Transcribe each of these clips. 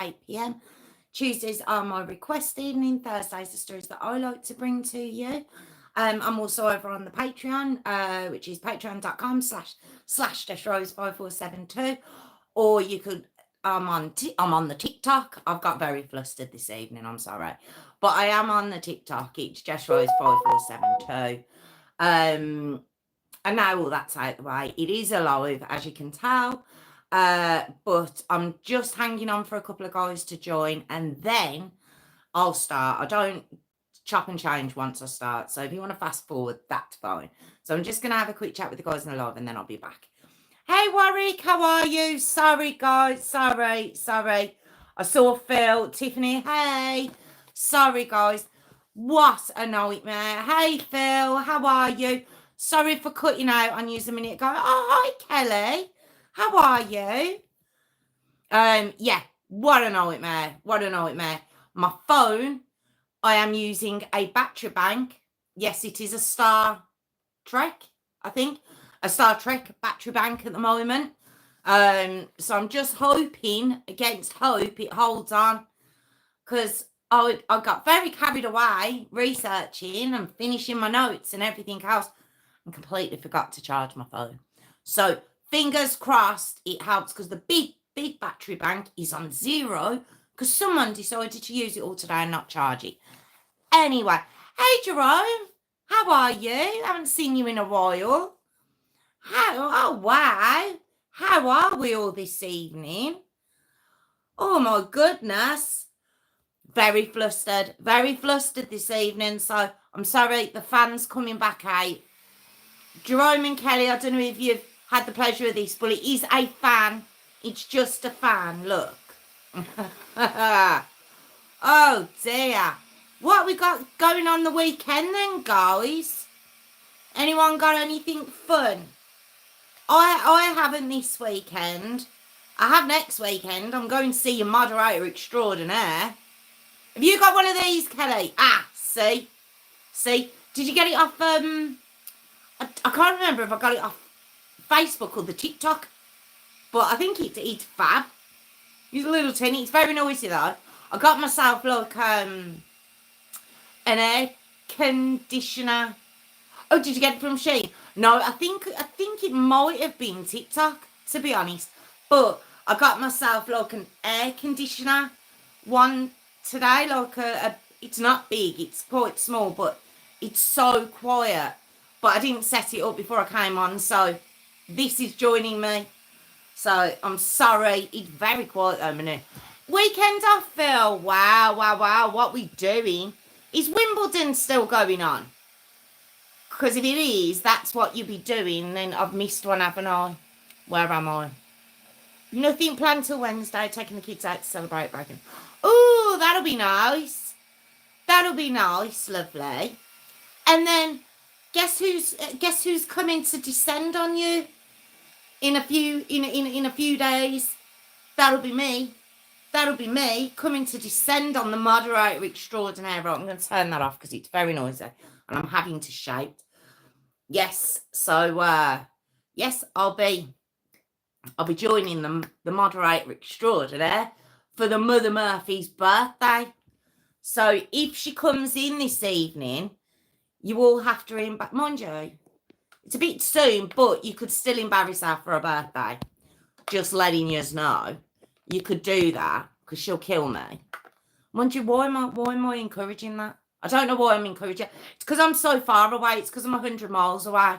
8 p.m. Tuesdays are my request evening. Thursdays, the stories that I like to bring to you. I'm also over on the Patreon, which is patreon.com/Rose5472. Or you could, I'm on the TikTok. I've got very flustered this evening, I'm sorry. But I am on the TikTok. It's Jess Rose5472. And now all that's out the way. It is alive, as you can tell. But I'm just hanging on for a couple of guys to join, and then I'll start. I don't chop and change once I start. So if you want to fast forward, that's fine. So I'm just going to have a quick chat with the guys in the live, and then I'll be back. Hey, Warwick, how are you? Sorry, guys. Sorry. I saw Phil, Tiffany. Hey. Sorry, guys. What a nightmare. Hey, Phil, how are you? Sorry for cutting out on you a minute ago. Oh, hi, Kelly. How are you? Yeah, what a nightmare. My phone, I am using a battery bank. Yes, it is a Star Trek, I think. A Star Trek battery bank at the moment. So I'm just hoping, against hope, it holds on. Because I got very carried away researching and finishing my notes and everything else, and completely forgot to charge my phone. So fingers crossed it helps, because the big battery bank is on 0 because someone decided to use it all today and not charge it. Anyway, hey Jerome, how are you? Haven't seen you in a while. Oh wow, how are we all this evening? Oh my goodness, very flustered this evening. So I'm sorry, the fan's coming back out. Jerome and Kelly, I don't know if you've had the pleasure of this, but it is a fan. It's just a fan, look. Oh dear. What we got going on the weekend then, guys? Anyone got anything fun? I haven't this weekend. I have next weekend. I'm going to see a moderator extraordinaire. Have you got one of these, Kelly? See? Did you get it off, I can't remember if I got it off Facebook or the TikTok, but I think it's fab. It's a little tinny. It's very noisy though. I got myself like an air conditioner. Oh, did you get it from Shein? No, I think it might have been TikTok, to be honest. But I got myself like an air conditioner one today. Like it's not big, it's quite small, but it's so quiet. But I didn't set it up before I came on, so this is joining me. So I'm sorry, it's very quiet though, Manu. Weekend off, Phil. Wow. What we doing? Is Wimbledon still going on? Because if it is, that's what you'll be doing. Then I've missed one, haven't I? Where am I? Nothing planned till Wednesday. Taking the kids out to celebrate Dragon. Oh, that'll be nice. Lovely. And then guess who's coming to descend on you in a few days? That'll be me coming to descend on the moderator extraordinaire. Right, I'm going to turn that off because it's very noisy and I'm having to shout. Yes, so yes, I'll be joining the moderator extraordinaire for the Mother Murphy's birthday. So if she comes in this evening, you all have to embarrass. Mind you, it's a bit soon, but you could still embarrass her for her birthday. Just letting you know, you could do that because she'll kill me. Mind you, why am I encouraging that? I don't know why I'm encouraging it. It's because I'm so far away. It's because I'm 100 miles away.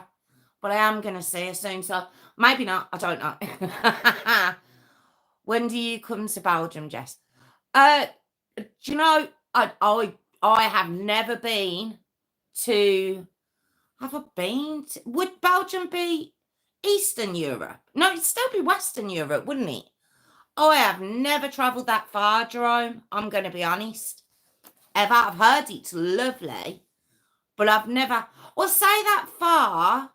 But I am going to see her soon, so maybe not. I don't know. When do you come to Belgium, Jess? Do you know, I have never been to... Have I been to... Would Belgium be Eastern Europe? No, it'd still be Western Europe, wouldn't it? I have never travelled that far, Jerome. I'm going to be honest. Ever. I've heard it's lovely, but I've never... Well, say that far.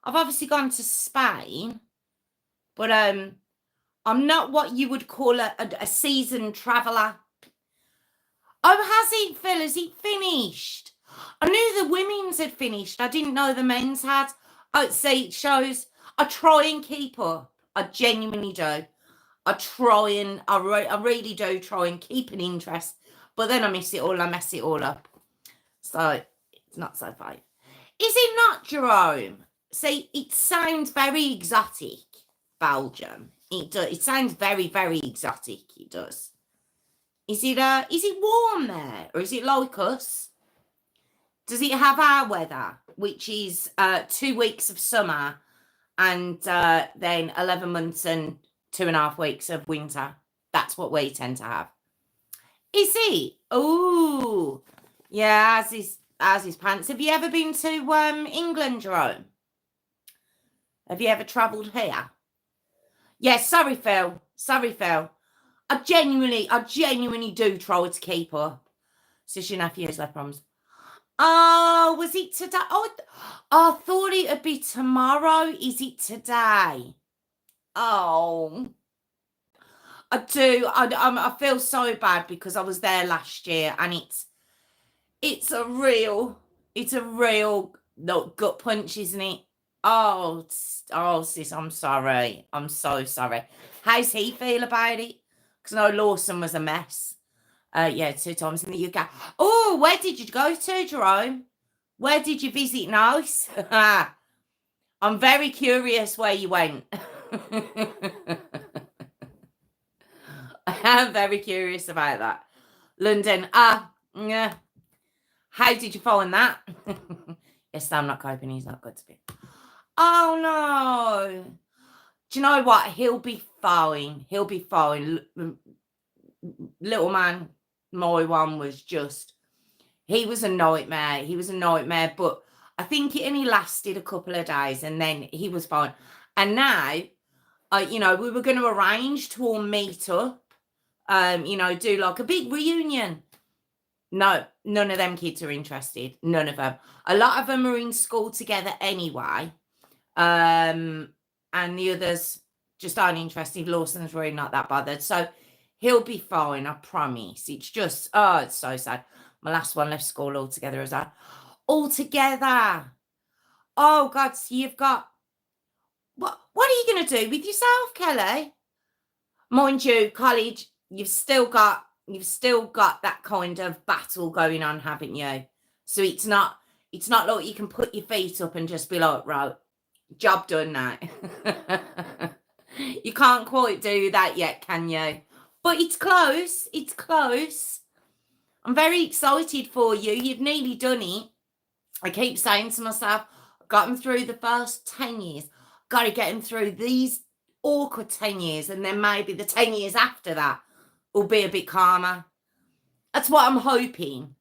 I've obviously gone to Spain, but I'm not what you would call a seasoned traveller. Oh, has it, Phil? Has it finished? I knew the women's had finished. I didn't know the men's had. Oh, see, it shows. I try and keep up. I genuinely do. I really do try and keep an interest, but then I miss it all, I mess it all up. So it's not so fun. Is it not, Jerome? See, it sounds very exotic, Belgium. It sounds very, very exotic. It does. Is it warm there, or is it like us? Does it have our weather, which is 2 weeks of summer and then 11 months and 2.5 weeks of winter? That's what we tend to have. Is it? Oh, yeah, as his pants. Have you ever been to England, Jerome? Have you ever travelled here? Yeah, sorry, Phil. Sorry, Phil. I genuinely do try to keep up. Sister nephew's left problems. Oh, was it today? Oh, I thought it would be tomorrow. Is it today? Oh, I do. I feel so bad because I was there last year, and it's a real gut punch, isn't it? Oh, sis, I'm sorry. I'm so sorry. How's he feel about it? Because I know Lawson was a mess. Yeah, 2 times in the UK. Oh, where did you go to, Jerome? Where did you visit nice? I'm very curious where you went. I am very curious about that. London. Yeah. How did you find that? Yes, I'm not coping. He's not good to be. Oh, no. Do you know what? He'll be fine. He'll be fine. Little man, my one was just, he was a nightmare. He was a nightmare, but I think it only lasted a couple of days and then he was fine. And now, we were going to arrange to all meet up, do like a big reunion. No, none of them kids are interested. None of them. A lot of them are in school together anyway. And the others just aren't interested. Lawson's really not that bothered. So he'll be fine, I promise. It's just, it's so sad. My last one left school altogether as that. Altogether. Oh, God, so you've got... What are you going to do with yourself, Kelly? Mind you, college, you've still got that kind of battle going on, haven't you? So it's not like you can put your feet up and just be like, right, job done now. You can't quite do that yet, can you? But it's close. It's close. I'm very excited for you. You've nearly done it. I keep saying to myself, I've got him through the first 10 years. Got to get him through these awkward 10 years. And then maybe the 10 years after that will be a bit calmer. That's what I'm hoping.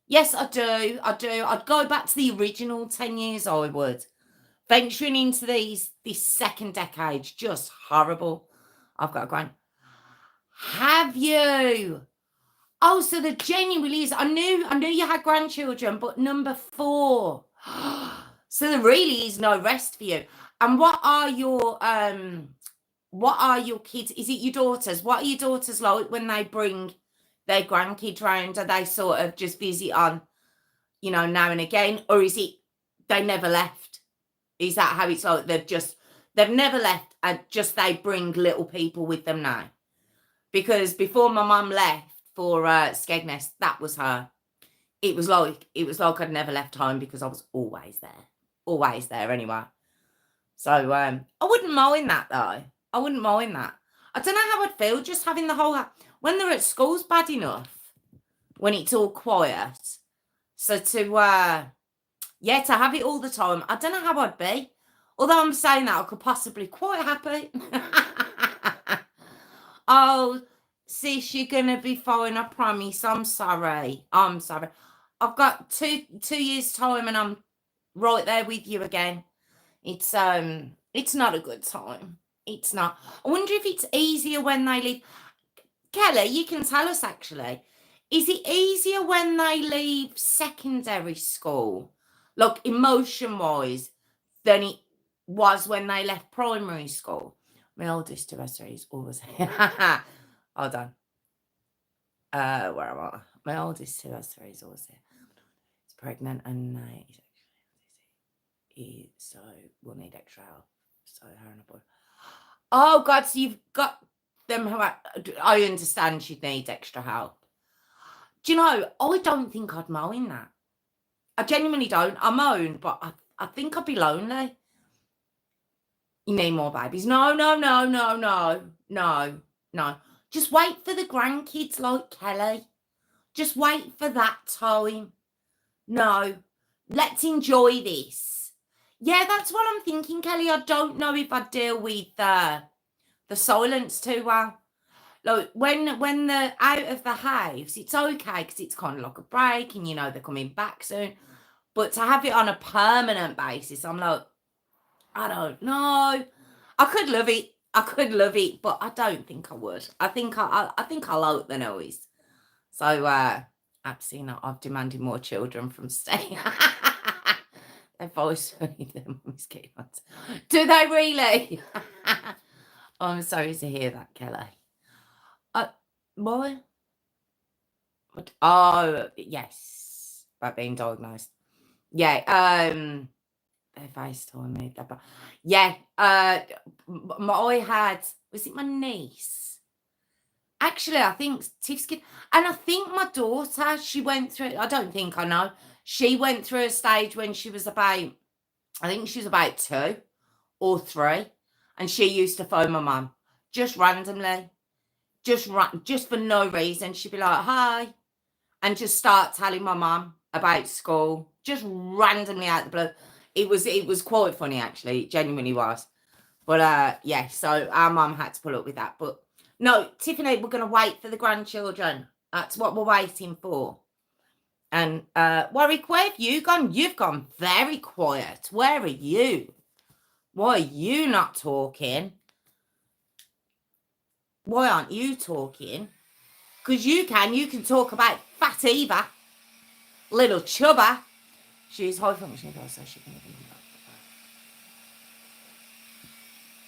Yes, I do. I'd go back to the original 10 years, I would. Venturing into this second decade's just horrible. I've got a grand. Have you? Oh, so there genuinely is. I knew you had grandchildren, but number 4. So there really is no rest for you. And what are your kids? Is it your daughters? What are your daughters like when they bring their grandkids round? Are they sort of just visit on, now and again? Or is it they never left? Is that how it's like? They've never left and just they bring little people with them now? Because before my mum left for Skegness, that was her. It was like I'd never left home because I was always there anyway. So I wouldn't mind that though. I wouldn't mind that. I don't know how I'd feel just having the whole, when they're at school's bad enough, when it's all quiet. So to have it all the time, I don't know how I'd be. Although I'm saying that, I could possibly quite happy. Oh, sis, you're going to be fine, I promise. I'm sorry. I've got two years' time and I'm right there with you again. It's not a good time. It's not. I wonder if it's easier when they leave. Kelly, you can tell us actually. Is it easier when they leave secondary school, like emotion-wise, than it was when they left primary school? My oldest to us is always hold on. Where am I? My oldest to us is always here. It's pregnant and so we'll need extra help. So her and a boy. Oh God, so you've got them who I understand she'd need extra help. Do you know, I don't think I'd moan that. I genuinely don't. I moan, but I think I'd be lonely. You need more babies. No. Just wait for the grandkids like Kelly. Just wait for that time. No, let's enjoy this. Yeah, that's what I'm thinking, Kelly. I don't know if I'd deal with the silence too well. Like when they're out of the house, it's okay because it's kind of like a break and, you know, they're coming back soon. But to have it on a permanent basis, I'm like, I don't know. I could love it, but I don't think I would. I think I like the noise. So absolutely not. I've demanded more children from Stay. They've always feed them. Do they really? Oh, I'm sorry to hear that, Kelly. Boy. What? Oh, yes. About being diagnosed. Yeah. They FaceTime me. Yeah. I had, was it my niece? Actually, I think Tiff's kid. And I think my daughter, she went through, I don't think I know. She went through a stage when she was about, I think she was about 2 or 3. And she used to phone my mum just randomly. Just for no reason. She'd be like, hi. And just start telling my mum about school. Just randomly out the blue. It was quite funny, actually. It genuinely was. But yeah, so our mum had to put up with that. But no, Tiffany, we're going to wait for the grandchildren. That's what we're waiting for. And Warwick, where have you gone? You've gone very quiet. Where are you? Why are you not talking? Why aren't you talking? Because you can talk about Fat Eva, little Chubba. She's high functioning, so she can even come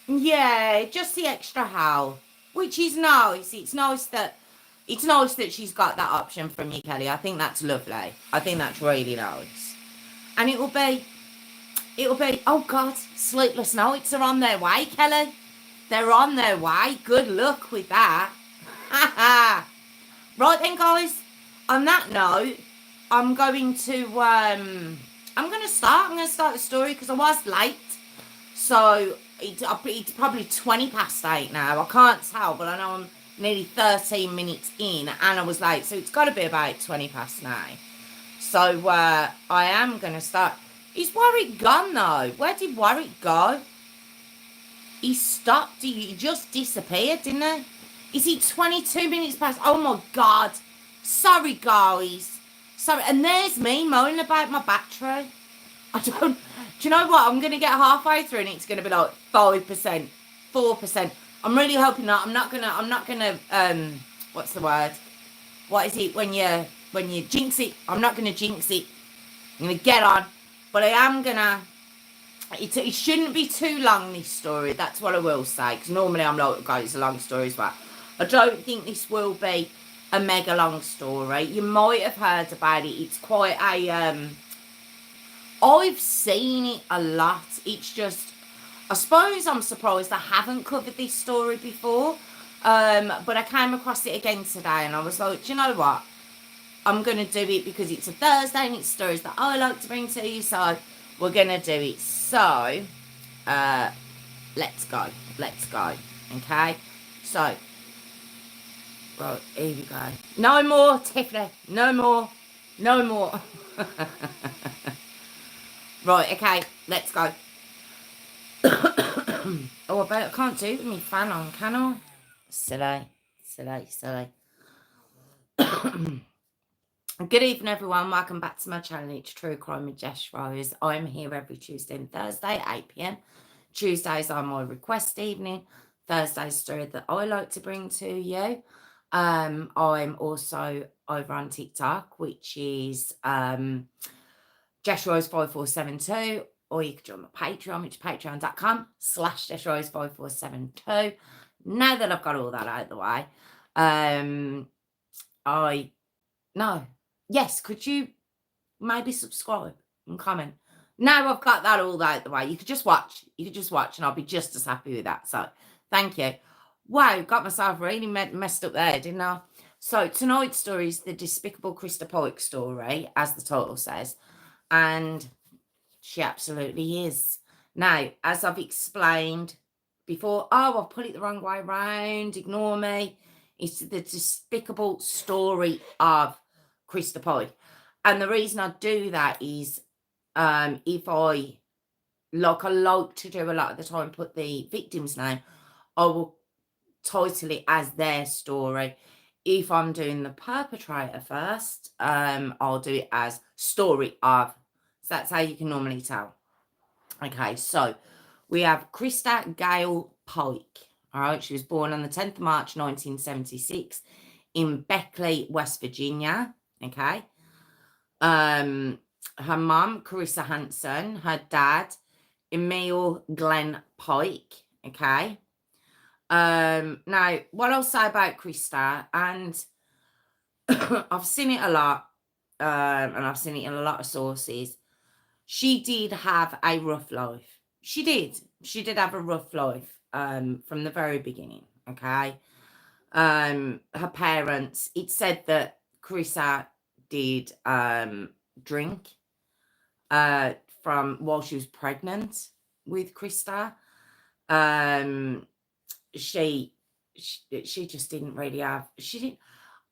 back. Yeah, just the extra help, which is nice. It's nice that she's got that option from you, Kelly. I think that's lovely. I think that's really nice. And it'll be, oh God, sleepless nights are on their way, Kelly. They're on their way. Good luck with that. Right then, guys. On that note, I'm going to start the story because I was late. So it's probably 20 past 8 now. I can't tell, but I know I'm nearly 13 minutes in and I was late. So it's got to be about 20 past 9. So I am going to start. Is Warwick gone though? Where did Warwick go? He stopped. He just disappeared, didn't he? Is he 22 minutes past? Oh my God. Sorry, guys. Sorry. And there's me moaning about my battery. Do you know what? I'm going to get halfway through and it's going to be like 5%, 4%. I'm really hoping not. I'm not going to, what's the word? What is it when you jinx it? I'm not going to jinx it. I'm going to get on. But I am going to, it shouldn't be too long, this story. That's what I will say. Because normally I'm like, guys, it's a long story as well. I don't think this will be a mega long story. You might have heard about it. It's quite a, I've seen it a lot. It's just, I suppose I'm surprised I haven't covered this story before. But I came across it again today and I was like, do you know what? I'm going to do it because it's a Thursday and it's stories that I like to bring to you. So we're going to do it. So, let's go. Okay? So, right, here we go. No more, Tiffany. No more. Right, okay, let's go. Oh, I can't do it with my fan on, can I? Silly. Good evening, everyone. Welcome back to my channel. It's True Crime with Jess Rose. I'm here every Tuesday and Thursday, 8 p.m. Tuesdays are my request evening. Thursday's story that I like to bring to you. I'm also over on TikTok, which is Jess Rose 5472, or you can join my Patreon, which is patreon.com/Jess Rose 5472. Now that I've got all that out of the way, yes, could you maybe subscribe and comment? Now I've got that all out the way. You could just watch and I'll be just as happy with that. So thank you. Wow, got myself really messed up there, didn't I? So tonight's story is the Despicable Christa Pike story, as the title says, and she absolutely is. Now, as I've explained before, oh, I've put it the wrong way round, ignore me. It's the despicable story of Christa Pike. And the reason I do that is if I like to do a lot of the time, put the victim's name, I will title it as their story. If I'm doing the perpetrator first, I'll do it as story of. So that's how you can normally tell. Okay, so we have Christa Gale Pike. All right, she was born on the 10th of March 1976 in Beckley, West Virginia. Okay. Her mum, Carissa Hanson, her dad, Emil Glenn Pike. Okay. Now, what I'll say about Christa, and I've seen it a lot, and I've seen it in a lot of sources. She did have a rough life. She did. She did have a rough life from the very beginning. Okay. Her parents, it said that Carissa did drink from while she was pregnant with Christa. She just didn't really have, she didn't,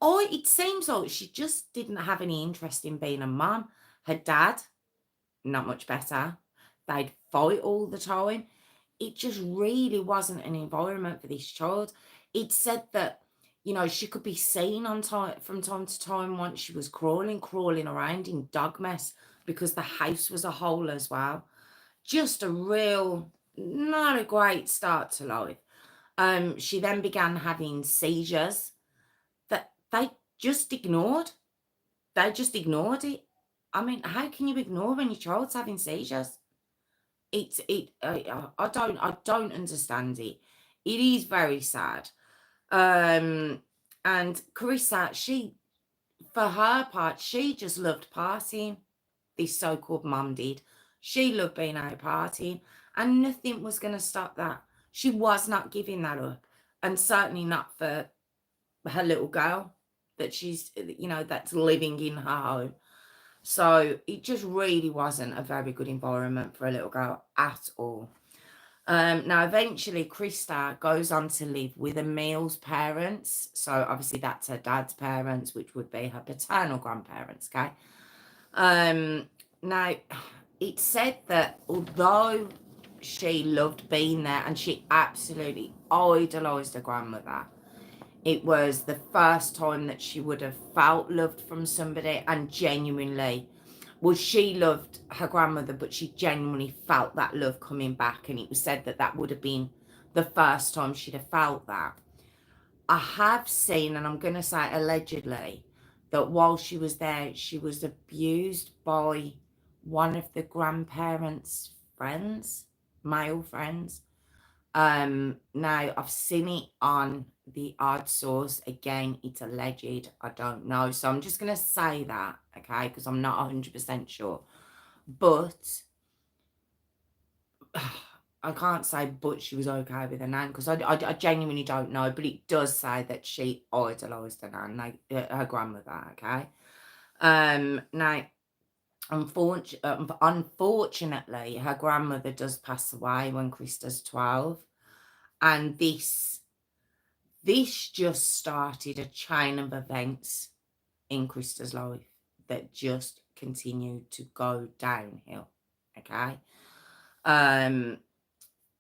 oh, it seems like she just didn't have any interest in being a mum. Her dad, not much better. They'd fight all the time. It just really wasn't an environment for this child. It said that, you know, she could be seen on time from time to time once she was crawling around in dog mess because the house was a hole as well. Just a real, not a great start to life. She then began having seizures that they just ignored. They just ignored it. I mean, how can you ignore when your child's having seizures? I don't understand it. It is very sad. And Carissa, she, for her part, she just loved partying. This so-called mum did. She loved being out partying, and nothing was going to stop that. She was not giving that up, and certainly not for her little girl that she's, you know, that's living in her home. So it just really wasn't a very good environment for a little girl at all. Now, eventually, Christa goes on to live with Emil's parents. So obviously, that's her dad's parents, which would be her paternal grandparents. Okay. Now, it said that although she loved being there and she absolutely idolized her grandmother, it was the first time that she would have felt loved from somebody, and genuinely, well, she loved her grandmother, but she genuinely felt that love coming back. And it was said that that would have been the first time she'd have felt that. I have seen, and I'm going to say allegedly, that while she was there, she was abused by one of the grandparents' friends, male friends. Now I've seen it on the odd source. Again, it's alleged. I don't know. So I'm just going to say that, okay, because I'm not 100% sure. But I can't say but she was okay with her nan, because I genuinely don't know. But it does say that she idolised her nan, like her grandmother, okay? Now, unfortunately, her grandmother does pass away when Christa's 12. And this just started a chain of events in Christa's life that just continued to go downhill. Okay.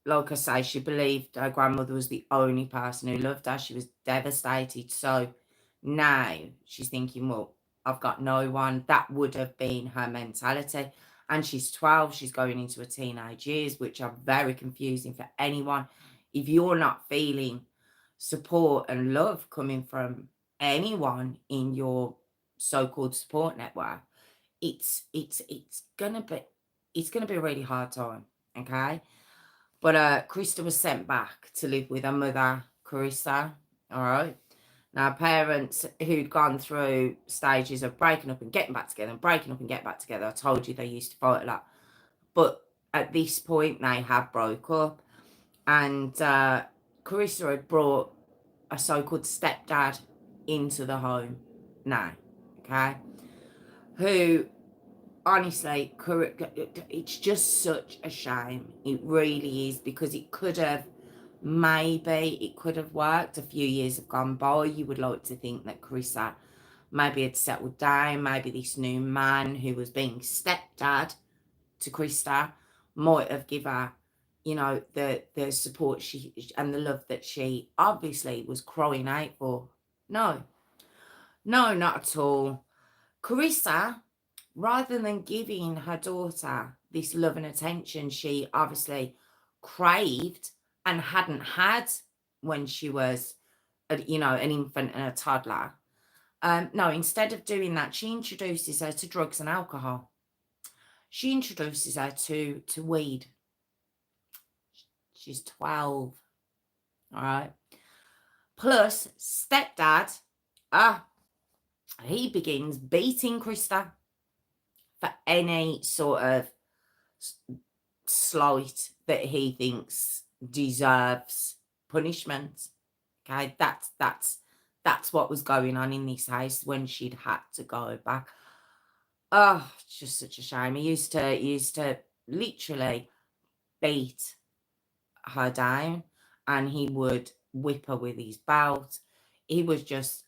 Like I say, she believed her grandmother was the only person who loved her. She was devastated. So now she's thinking, well, I've got no one. That would have been her mentality. And she's 12. She's going into her teenage years, which are very confusing for anyone. If you're not feeling support and love coming from anyone in your so-called support network, it's gonna be a really hard time. Okay. But Christa was sent back to live with her mother, Carissa. All right. Now, parents who'd gone through stages of breaking up and getting back together and breaking up and getting back together. I told you they used to fight a lot. But at this point, they have broke up. And Christa had brought a so-called stepdad into the home now, okay? Who, honestly, it's just such a shame. It really is, because it could have, maybe it could have worked. A few years have gone by. You would like to think that Christa maybe had settled down. Maybe this new man who was being stepdad to Christa might have given her, you know, the support she and the love that she obviously was crying out for. No, not at all. Christa, rather than giving her daughter this love and attention she obviously craved and hadn't had when she was, you know, an infant and a toddler, no, instead of doing that, she introduces her to drugs and alcohol. She introduces her to weed. She's 12. All right. Plus, stepdad, he begins beating Christa for any sort of slight that he thinks deserves punishment. Okay, that's what was going on in this house when she'd had to go back. Oh, it's just such a shame. He used to literally beat her down, and he would whip her with his belt. He was just,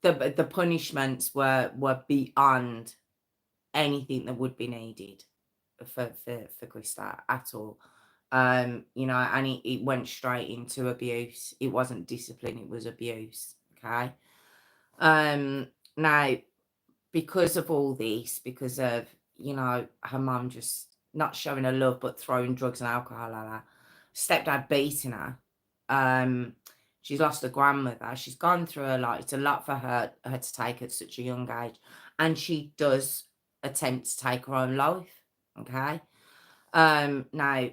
the punishments were beyond anything that would be needed for Christa at all. You know, and it went straight into abuse. It wasn't discipline, it was abuse. Okay. Now, because of all this, because of, you know, her mum just not showing her love but throwing drugs and alcohol at her, stepdad beating her, she's lost her grandmother, she's gone through a lot. It's a lot for her to take at such a young age, and she does attempt to take her own life. Okay. Now,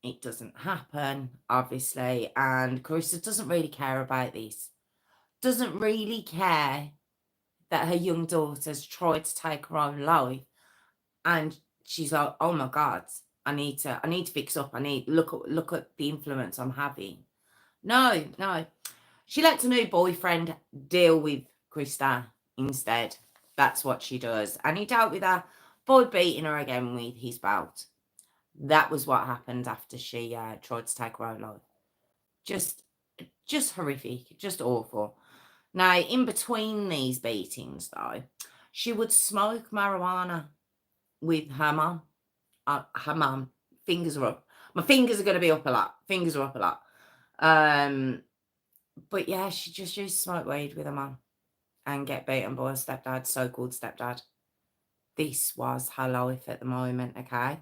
it doesn't happen, obviously, and Carissa doesn't really care about this. Doesn't really care that her young daughter's tried to take her own life, and she's like, oh my God, I need to fix up. I need look at the influence I'm having. No. She lets a new boyfriend deal with Christa instead. That's what she does. And he dealt with her by beating her again with his belt. That was what happened after she tried to take her own life. Just horrific, just awful. Now, in between these beatings, though, she would smoke marijuana with her mum. Her mum, fingers are up. My fingers are going to be up a lot. Fingers are up a lot. But yeah, she just used to smoke weed with her mum and get beaten by her stepdad, so-called stepdad. This was her life at the moment, okay?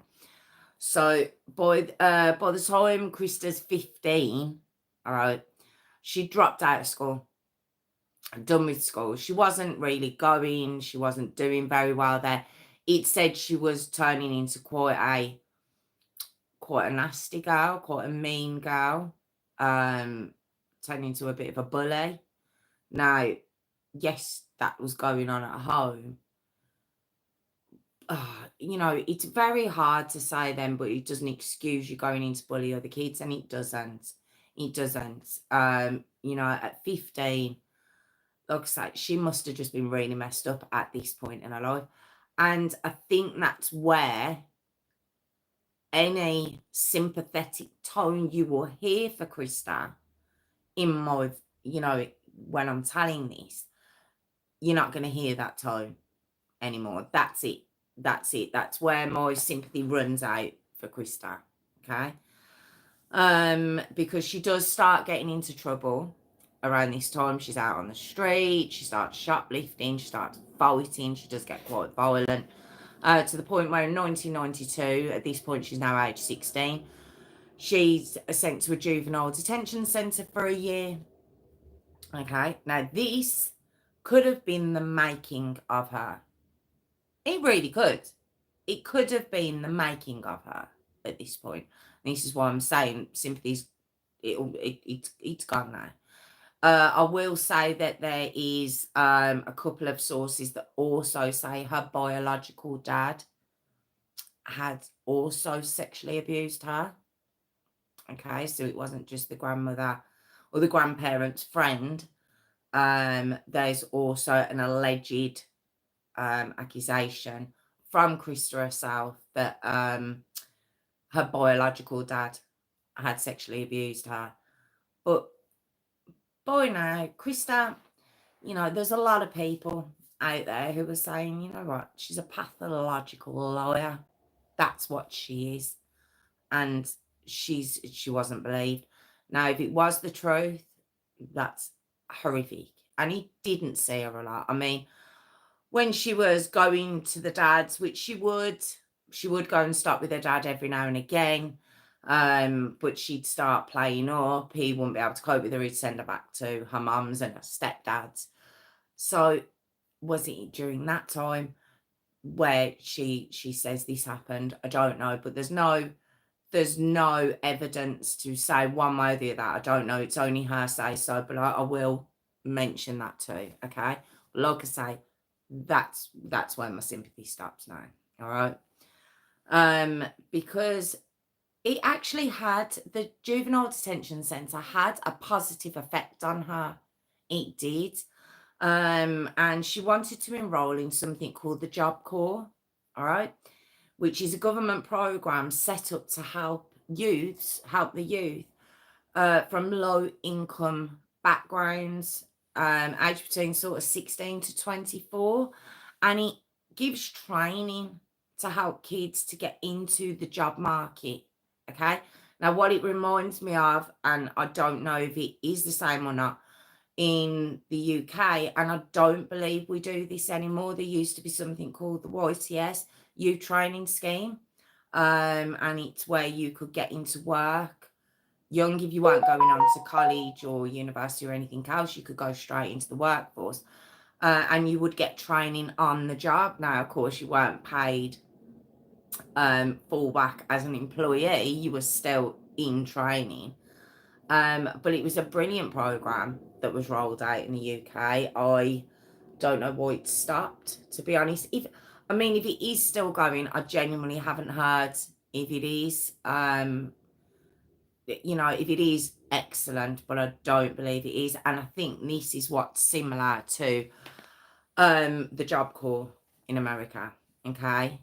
So by the time Christa's 15, all right, she dropped out of school, done with school. She wasn't really going. She wasn't doing very well there. It said she was turning into quite a nasty girl, quite a mean girl, turning into a bit of a bully. Now, yes, that was going on at home. You know, it's very hard to say then, but it doesn't excuse you going in to bully other kids, and it doesn't. It doesn't. You know, at 15, like I say, she must have just been really messed up at this point in her life. And I think that's where any sympathetic tone you will hear for Christa in my, you know, when I'm telling this, you're not going to hear that tone anymore. That's it. That's where my sympathy runs out for Christa. Okay. Because she does start getting into trouble around this time. She's out on the street, she starts shoplifting, she starts fighting, she does get quite violent, to the point where in 1992, at this point she's now age 16, she's sent to a juvenile detention centre for a year. Okay, now this could have been the making of her. It really could. It could have been the making of her at this point. And this is why I'm saying sympathy's, it's gone now. I will say that there is a couple of sources that also say her biological dad had also sexually abused her. Okay, so it wasn't just the grandmother. or the grandparents' friend, there's also an alleged accusation from Christa herself that her biological dad had sexually abused her. But boy, now, Christa, there's a lot of people out there who are saying, you know what, she's a pathological liar. That's what she is. And she wasn't believed. Now, if it was the truth, that's horrific. And he didn't see her a lot. I mean, when she was going to the dad's, which she would go and stop with her dad every now and again. But she'd start playing up. He wouldn't be able to cope with her. He'd send her back to her mum's and her stepdad's. So was it during that time where she says this happened? I don't know, but there's no evidence to say one way or the other. I don't know. It's only her say so, but I will mention that too. Okay. Like I say, that's where my sympathy stops now. All right. Because it actually had, the juvenile detention centre had a positive effect on her. It did. And she wanted to enroll in something called the Job Corps. All right. Which is a government program set up to help the youth from low income backgrounds, aged between sort of 16 to 24. And it gives training to help kids to get into the job market. Okay. Now, what it reminds me of, and I don't know if it is the same or not, in the UK, and I don't believe we do this anymore. There used to be something called the YTS, Youth Training Scheme, and it's where you could get into work young. If you weren't going on to college or university or anything else, you could go straight into the workforce, and you would get training on the job. Now, of course, you weren't paid full back as an employee. You were still in training. But it was a brilliant program that was rolled out in the UK. I don't know why it stopped, to be honest. If it is still going, I genuinely haven't heard if it is. If it is, excellent, but I don't believe it is. And I think this is what's similar to the Job Corps in America. Okay.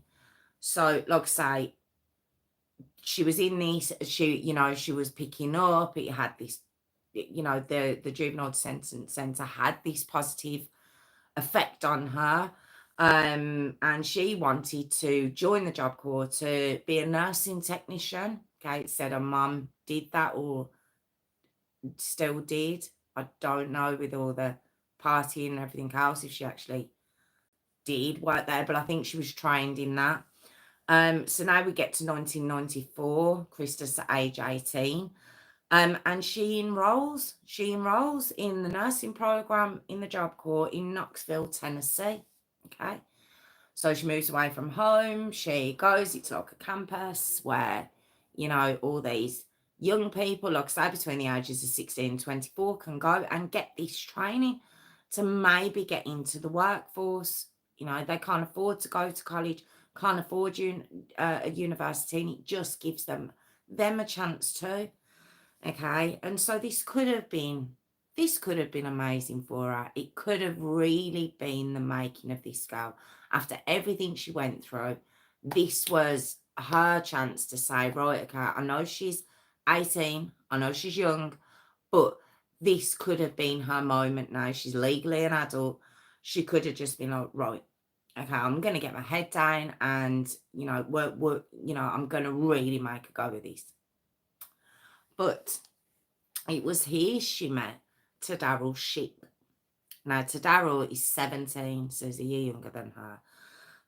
So, like I say, she was in this, she was picking up, it had this, the juvenile detention centre had this positive effect on her. And she wanted to join the Job Corps to be a nursing technician. Okay, it said her mum did that or still did. I don't know, with all the partying and everything else, if she actually did work there, but I think she was trained in that. So now we get to 1994, Christa's age 18, and she enrolls in the nursing program in the Job Corps in Knoxville, Tennessee. Okay. So she moves away from home. She goes, it's like a campus where, all these young people, like I say, between the ages of 16 and 24 can go and get this training to maybe get into the workforce. They can't afford to go to college, can't afford a university, and it just gives them a chance too. Okay. And so this could have been amazing for her. It could have really been the making of this girl. After everything she went through, this was her chance to say, right, okay, I know she's 18, I know she's young, but this could have been her moment now. She's legally an adult. She could have just been like, right, okay, I'm going to get my head down and, I'm going to really make a go of this. But it was here she met Tadaro Sheep. Now, Tadaro is 17, so he's a year younger than her.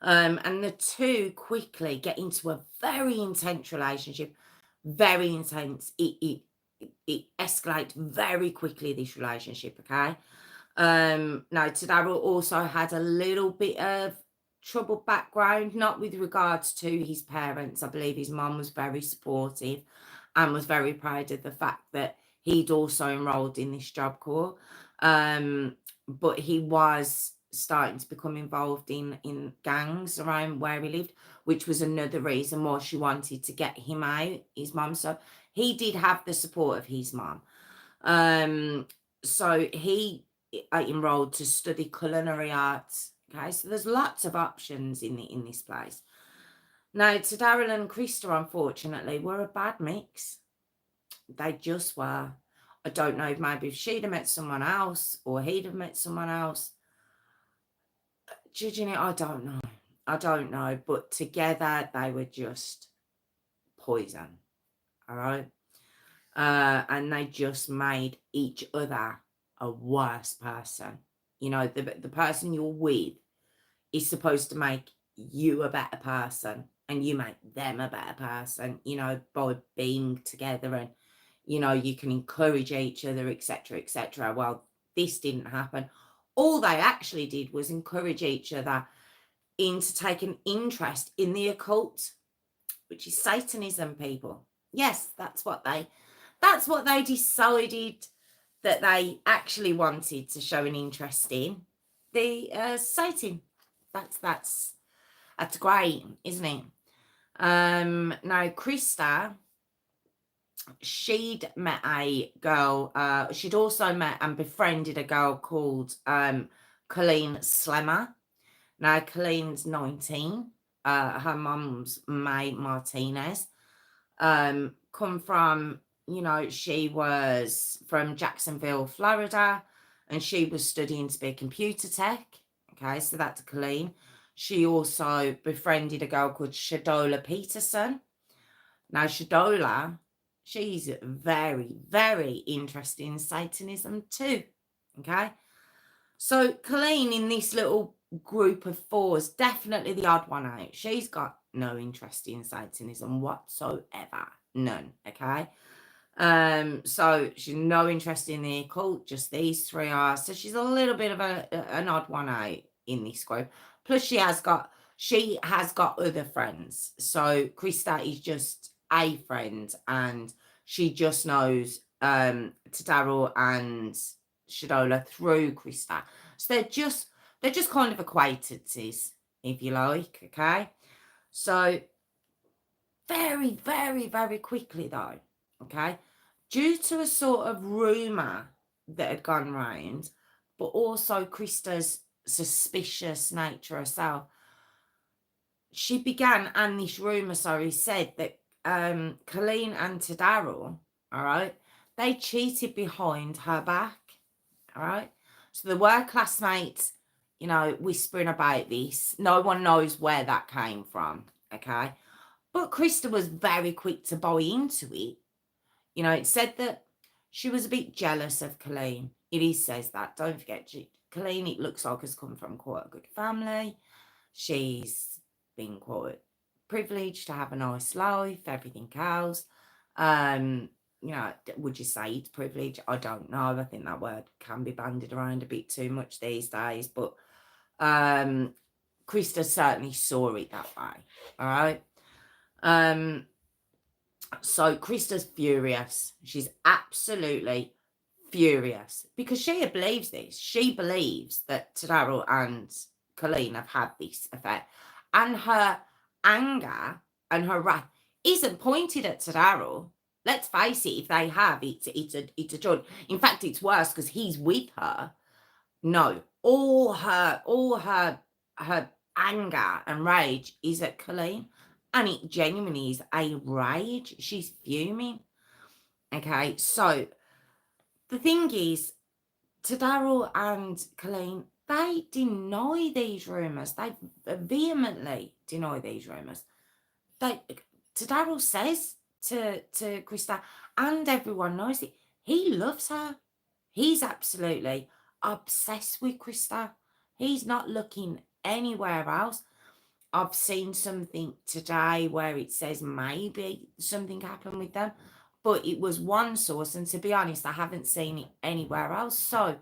And the two quickly get into a very intense relationship. Very intense. It escalates very quickly, this relationship, okay? Now, Tadaro also had a little bit of troubled background, not with regards to his parents. I believe his mum was very supportive and was very proud of the fact that he'd also enrolled in this Job Corps. But he was starting to become involved in gangs around where he lived, which was another reason why she wanted to get him out, his mum. So he did have the support of his mum. So he enrolled to study culinary arts. Okay, so there's lots of options in this place. Now, to Daryl and Christa, unfortunately, were a bad mix. They just were. I don't know if maybe if she'd have met someone else or he'd have met someone else. Judging it, I don't know. I don't know. But together, they were just poison. All right. And they just made each other a worse person. You know, the person you're with is supposed to make you a better person, and you make them a better person, you know, by being together, and, you know, you can encourage each other, etc., etc. Well, this didn't happen. All they actually did was encourage each other into taking interest in the occult, which is Satanism, people. Yes, that's what they decided that they actually wanted to show an interest in. The Satan. That's great, isn't it? Now Christa, she'd met a girl, she'd also met and befriended a girl called Colleen Slemmer. Now Colleen's 19. Her mum's May Martinez. Come from, you know, she was from Jacksonville, Florida, and she was studying to be a computer tech. Okay, so that's Colleen. She also befriended a girl called Shadola Peterson. Now, Shadola, she's very, very interested in Satanism too. Okay, so Colleen in this little group of four is definitely the odd one out. She's got no interest in Satanism whatsoever. None. Okay. So she's no interest in the occult, just these three are. So she's a little bit of an odd one out in this group. Plus she has got other friends. So Christa is just a friend, and she just knows Tadaro and Shadola through Christa. So they're just kind of acquaintances, if you like. Okay. So very, very, very quickly though, okay, due to a sort of rumour that had gone round, but also Christa's suspicious nature herself, she began, and this rumour, said that Colleen and Tadaro, all right, they cheated behind her back, all right. So there were classmates, you know, whispering about this. No one knows where that came from, okay. But Christa was very quick to buy into it. You know, it said that she was a bit jealous of Colleen. It says that. Don't forget, Colleen, it looks like, has come from quite a good family. She's been quite privileged to have a nice life, everything else. You know, would you say it's privilege? I don't know. I think that word can be bandied around a bit too much these days. But Christa certainly saw it that way. All right. So Christa's furious. She's absolutely furious because she believes this. She believes that Tadaro and Colleen have had this affair, and her anger and her wrath isn't pointed at Tadaro. Let's face it, if they have, it's a joint. In fact, it's worse because he's with her. No, all her anger and rage is at Colleen. And it genuinely is a rage. She's fuming. Okay, so the thing is, Tadaro and Colleen, they deny these rumours. They vehemently deny these rumours. Tadaro says to Christa, and everyone knows it, he loves her. He's absolutely obsessed with Christa. He's not looking anywhere else. I've seen something today where it says maybe something happened with them, but it was one source, and to be honest, I haven't seen it anywhere else. So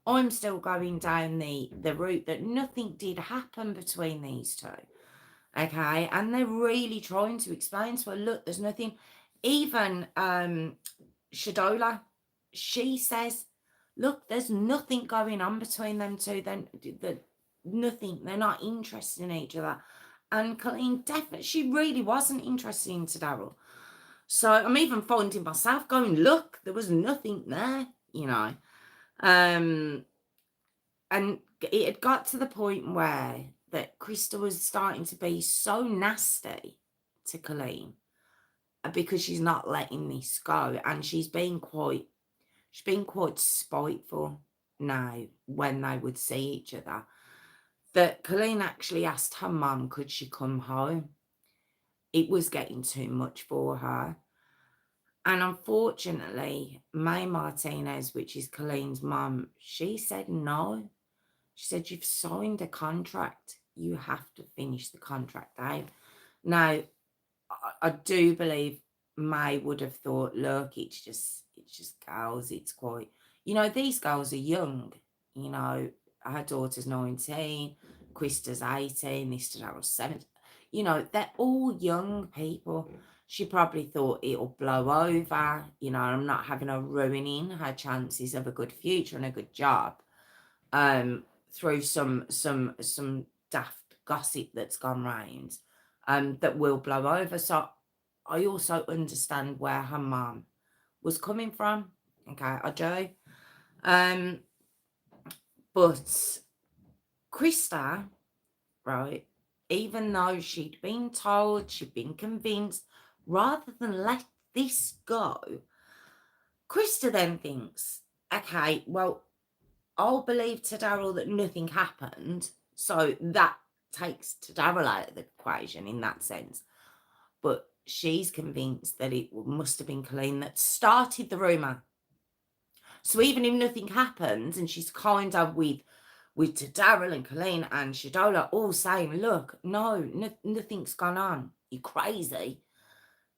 I'm still going down the route that nothing did happen between these two. Okay, and they're really trying to explain to her, look, there's nothing. Even Shadola, she says, look, there's nothing going on between them two. Then nothing. They're not interested in each other. And Colleen, definitely, she really wasn't interested in Tadaro. So I'm even finding myself going, look, there was nothing there. you know. Um, and it had got to the point where that Christa was starting to be so nasty to Colleen because she's not letting this go, and she's been quite spiteful now when they would see each other. That Colleen actually asked her mum, could she come home? It was getting too much for her. And unfortunately, May Martinez, which is Colleen's mum, she said no. She said, you've signed a contract. You have to finish the contract out. Now, I do believe May would have thought, look, it's just girls. It's quite, these girls are young. Her daughter's 19, Krista's 18, this was 17. They're all young people. She probably thought it'll blow over. I'm not having her ruining her chances of a good future and a good job through some daft gossip that's gone round that will blow over. So I also understand where her mum was coming from. Okay, I do. But Christa, right, even though she'd been told, she'd been convinced, rather than let this go, Christa then thinks, okay, well, I'll believe to Daryl that nothing happened. So that takes to Daryl out of the equation in that sense. But she's convinced that it must have been Colleen that started the rumour. So even if nothing happened, and she's kind of with Daryl and Colleen and Shadola all saying, look, no, nothing's gone on. You're crazy.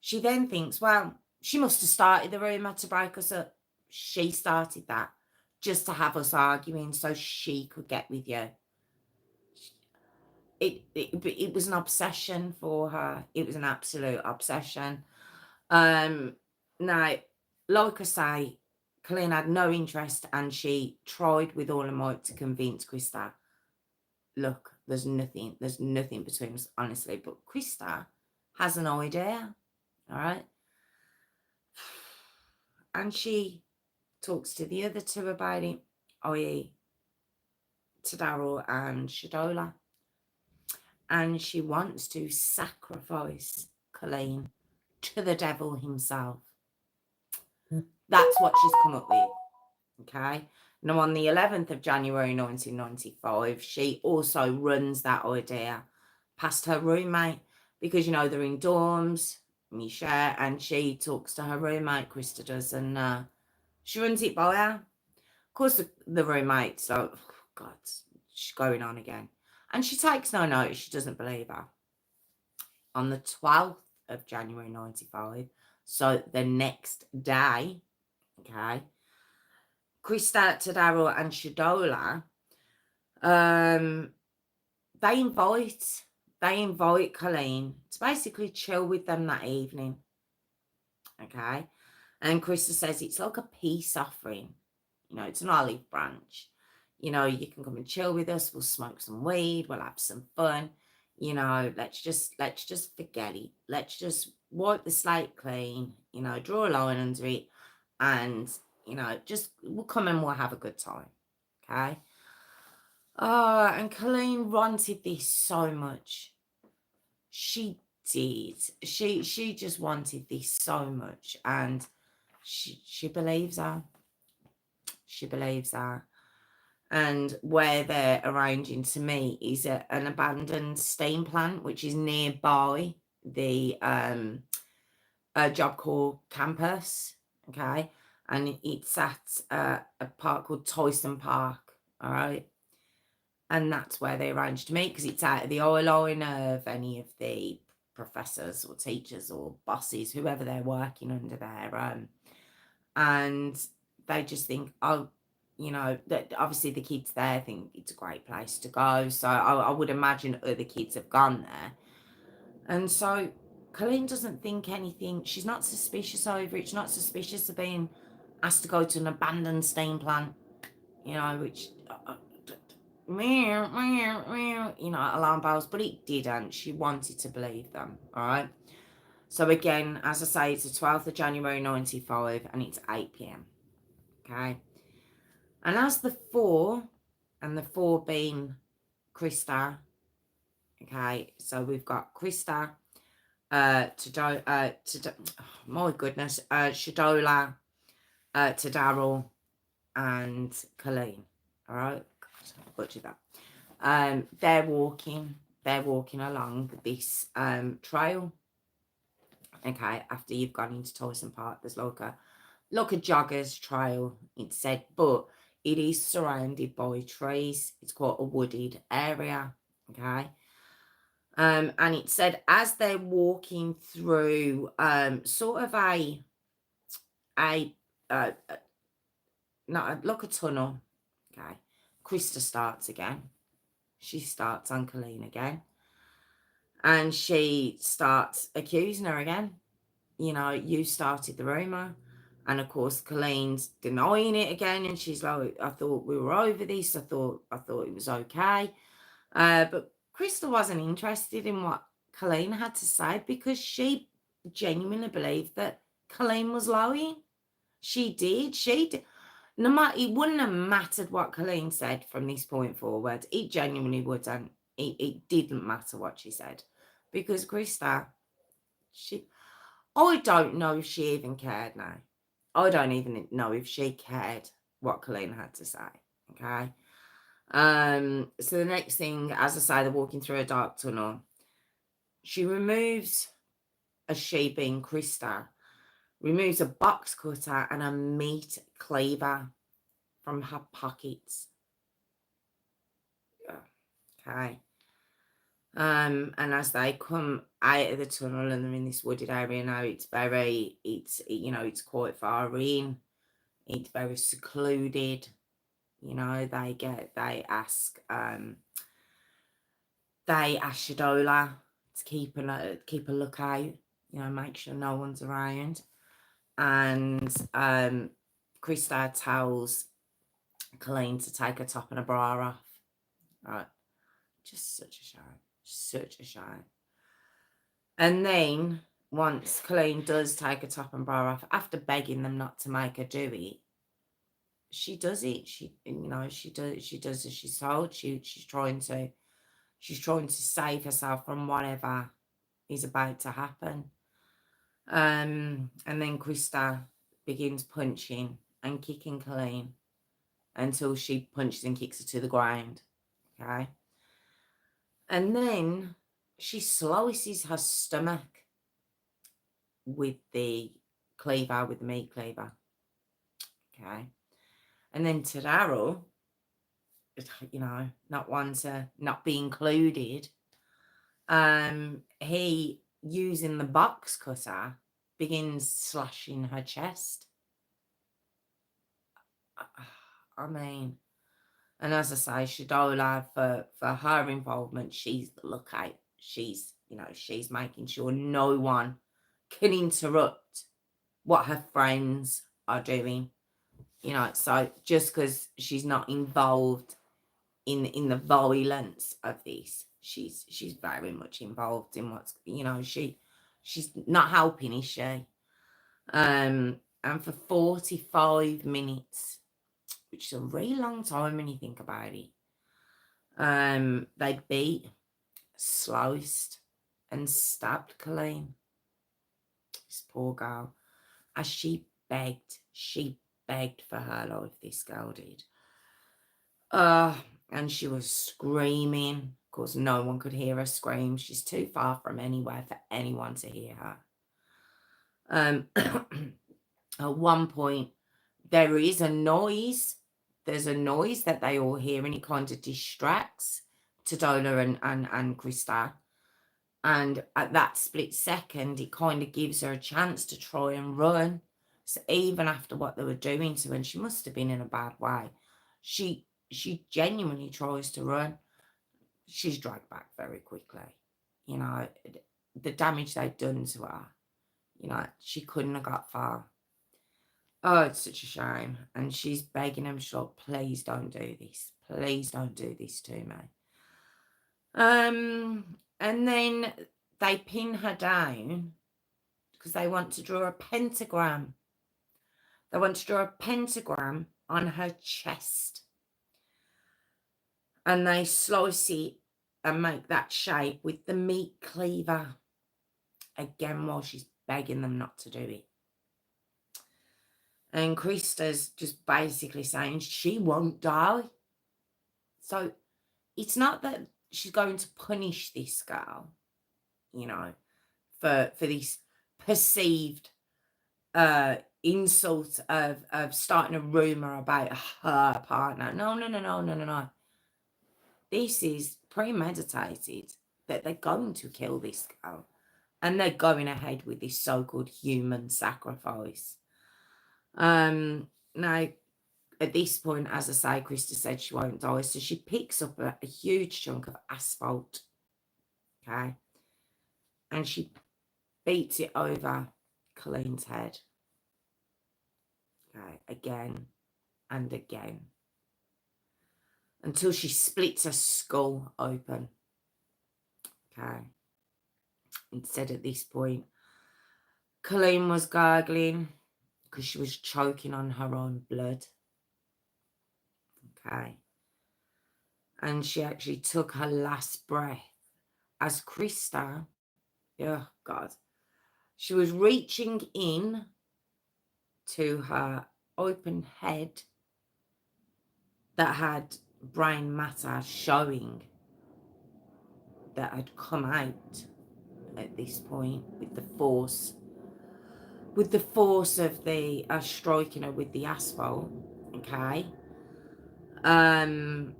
She then thinks, well, she must have started the rumour to break us up. She started that just to have us arguing so she could get with you. It was an obsession for her. It was an absolute obsession. Now, like I say, Colleen had no interest, and she tried with all her might to convince Christa, look, there's nothing between us, honestly. But Christa has an idea, all right? And she talks to the other two about it, i.e. to Daryl and Shadola. And she wants to sacrifice Colleen to the devil himself. That's what she's come up with. Okay. Now, on the 11th of January 1995, she also runs that idea past her roommate because, they're in dorms, Misha, and she talks to her roommate, Christa does, and she runs it by her. Of course, the roommate's like, oh, God, she's going on again. And she takes no notice. She doesn't believe her. On the 12th of January 95, so the next day, okay, Christa, Daryl, and Shadola, they invite Colleen to basically chill with them that evening, okay? And Christa says it's like a peace offering. It's an olive branch. You can come and chill with us. We'll smoke some weed. We'll have some fun. Let's just forget it. Let's just wipe the slate clean. Draw a line under it, and just we'll come and we'll have a good time. Okay. And Colleen wanted this so much. She did. She just wanted this so much, and she believes her. She believes her. And where they're arranging to meet is an abandoned steam plant, which is nearby the Job Corps campus. Okay. And it's at a park called Tyson Park. All right. And that's where they arranged to meet because it's out of the eye line of any of the professors or teachers or bosses, whoever they're working under there. And they just think, oh, that obviously the kids there think it's a great place to go. So I would imagine other kids have gone there. And so Colleen doesn't think anything. She's not suspicious over it. She's not suspicious of being asked to go to an abandoned steam plant, which, alarm bells, but it didn't. She wanted to believe them, all right? So again, as I say, it's the 12th of January 95, and it's 8 p.m. Okay. And as the four, and the four being Christa, okay, so we've got Christa, my goodness, Shadola, to Daryl, and Colleen. All right, God, I butchered that. They're walking along this trail. Okay, after you've gone into Tyson Park, there's like a jogger's trail, it said, but it is surrounded by trees. It's quite a wooded area. Okay. And it said as they're walking through sort of a not like a tunnel. Okay. Krista starts again. She starts on Colleen again. And she starts accusing her again. You know, you started the rumour. And of course, Colleen's denying it again. And she's like, I thought we were over this. I thought it was okay. But Crystal wasn't interested in what Colleen had to say because she genuinely believed that Colleen was lying. She did. No matter, it wouldn't have mattered what Colleen said from this point forward. It genuinely wouldn't. It didn't matter what she said because Krista, I don't know if she even cared now. I don't even know if she cared what Colleen had to say. Okay. So the next thing, as I say, they're walking through a dark tunnel. She removes, as she being Krista, removes a box cutter and a meat cleaver from her pockets. Okay. And as they come out of the tunnel and they're in this wooded area now, it's quite far in. It's very secluded. You know, they ask Shadola to keep a lookout, you know, make sure no one's around. And Krista tells Colleen to take her top and her bra off. Right. Just such a shame. Such a shame. And then once Colleen does take her top and bra off, after begging them not to make her do it, she does it. She does as she's told. She's trying to save herself from whatever is about to happen. And then Krista begins punching and kicking Colleen until she punches and kicks her to the ground. Okay. And then she slices her stomach with the cleaver, with the meat cleaver. Okay. And then to Daryl, you know, not be included, he, using the box cutter, begins slashing her chest. I mean, and as I say, Shadola, for her involvement, she's the lookout. She's making sure no one can interrupt what her friends are doing. You know, so just because she's not involved in the violence of this, she's very much involved in what's, you know, she's not helping, is she? And for 45 minutes, which is a really long time when you think about it, they beat, sliced, and stabbed Colleen, this poor girl, as she begged for her life, this girl did. And she was screaming. Of course, no one could hear her scream. She's too far from anywhere for anyone to hear her. At one point, there is a noise. There's a noise that they all hear, and it kind of distracts Tadola and Krista. And at that split second, it kind of gives her a chance to try and run. So even after what they were doing to her, and she must have been in a bad way, she genuinely tries to run. She's dragged back very quickly. You know, the damage they've done to her, you know, she couldn't have got far. Oh, it's such a shame. And she's begging him, please don't do this. Please don't do this to me. And then they pin her down because they want to draw a pentagram. They want to draw a pentagram on her chest. And they slice it and make that shape with the meat cleaver. Again, while she's begging them not to do it. And Christa's just basically saying she won't die. So it's not that she's going to punish this girl, you know, for this perceived insult of starting a rumor about her partner. No. This is premeditated, that they're going to kill this girl. And they're going ahead with this so-called human sacrifice. Now, at this point, as I say, Christa said she won't die, so she picks up a huge chunk of asphalt, okay, and she beats it over Colleen's head, okay, again and again, until she splits her skull open, okay. Instead, at this point, Colleen was gargling because she was choking on her own blood. Okay. And she actually took her last breath as Christa, oh God, she was reaching in to her open head that had brain matter showing that had come out at this point with the force of the striking her with the asphalt, okay. And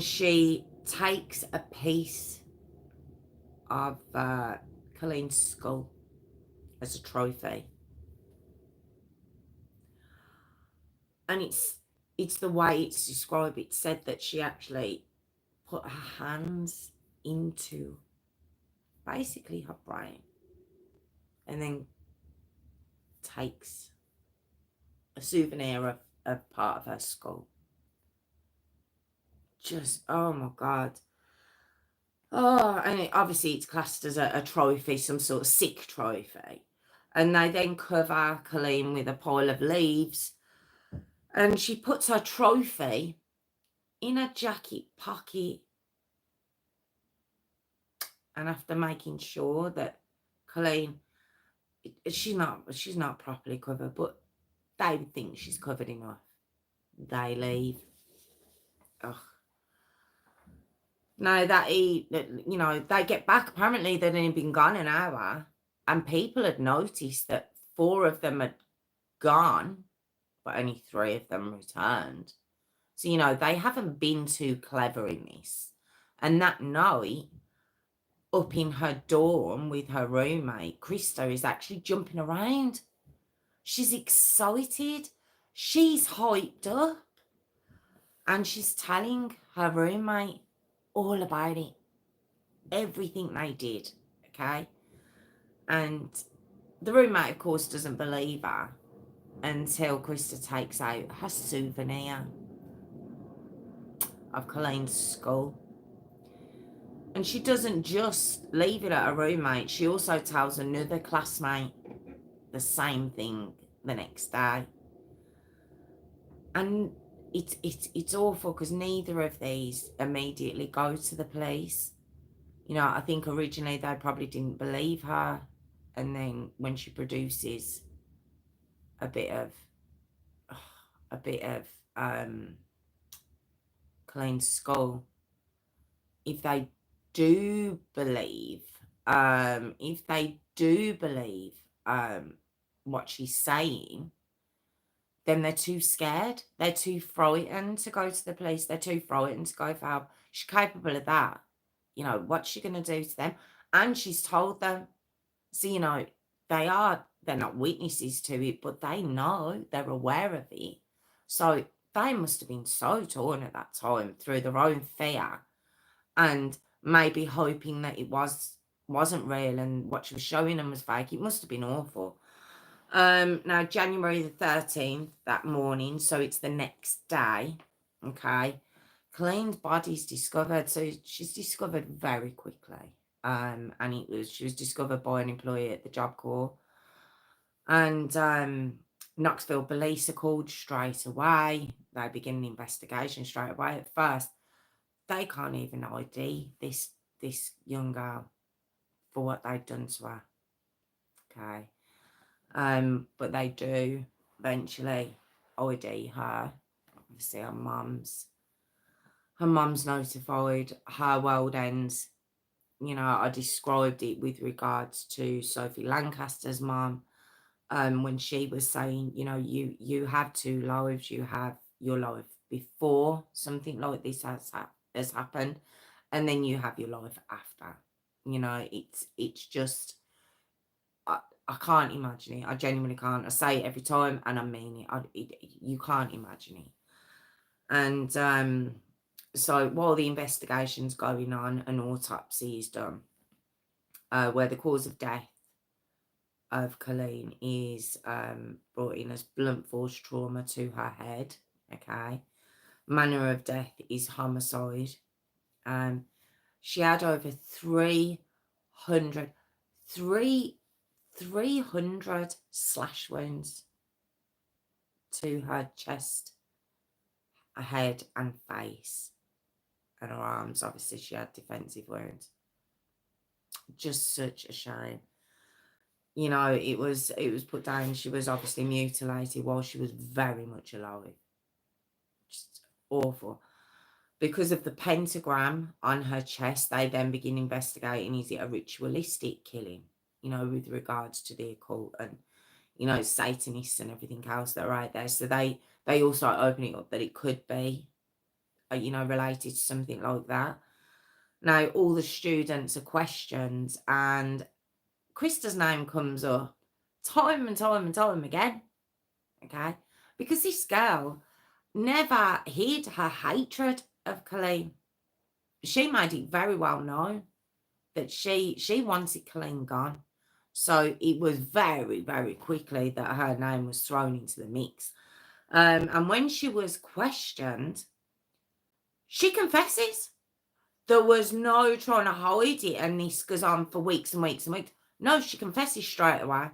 she takes a piece of Colleen's skull as a trophy, and it's the way it's described. It said that she actually put her hands into basically her brain and then takes a souvenir of part of her skull. Just, oh my God. Oh, and obviously it's classed as a trophy, some sort of sick trophy. And they then cover Colleen with a pile of leaves. And she puts her trophy in a jacket pocket. And after making sure that Colleen, she's not properly covered, but they would think she's covered enough, they leave. Ugh. No, they get back. Apparently they'd only been gone an hour, and people had noticed that 4 of them had gone, but only 3 of them returned. So, they haven't been too clever in this. And that night, up in her dorm with her roommate, Christa is actually jumping around. She's excited. She's hyped up. And she's telling her roommate all about it. Everything they did, okay? And the roommate, of course, doesn't believe her until Christa takes out her souvenir of Colleen's skull. And she doesn't just leave it at her roommate. She also tells another classmate the same thing the next day. And it's awful because neither of these immediately go to the police. I think originally they probably didn't believe her. And then when she produces a bit of Colleen's skull, if they do believe what she's saying, then they're too scared. They're too frightened to go to the police. They're too frightened to go for help. She's capable of that. What's she going to do to them? And she's told them. So, they're not witnesses to it, but they know, they're aware of it. So they must have been so torn at that time through their own fear and maybe hoping that it wasn't real and what she was showing them was fake. It must have been awful. Now, January the 13th, that morning, so it's the next day, okay, Colleen's body's discovered. So she's discovered very quickly. And she was discovered by an employee at the Job Corps. And Knoxville police are called straight away. They begin an investigation straight away. At first, they can't even ID this young girl for what they've done to her. Okay. But they do eventually ID her. Obviously, her mum's notified. Her world ends. You know, I described it with regards to Sophie Lancaster's mum. When she was saying, you know, you have two lives. You have your life before something like this has happened, and then you have your life after. You know, it's just, I can't imagine it. I genuinely can't. I say it every time, and I mean it. You can't imagine it. And so while the investigation's going on, an autopsy is done, where the cause of death of Colleen is brought in as blunt force trauma to her head. Okay. Manner of death is homicide. She had over 300 slash wounds to her chest, her head and face, and her arms. Obviously she had defensive wounds. Just such a shame. You know, it was put down she was obviously mutilated while she was very much alive. Just awful. Because of the pentagram on her chest, they then begin investigating, is it a ritualistic killing, you know, with regards to the occult and, you know, Satanists and everything else that are out there. So they all start opening up that it could be, you know, related to something like that. Now, all the students are questioned, and Christa's name comes up time and time and time again, okay? Because this girl never hid her hatred of Colleen. She made it very well known that she wanted Colleen gone. So it was very, very quickly that her name was thrown into the mix. And when she was questioned, she confesses. There was no trying to hide it, and this goes on for weeks and weeks and weeks. No, she confesses straight away.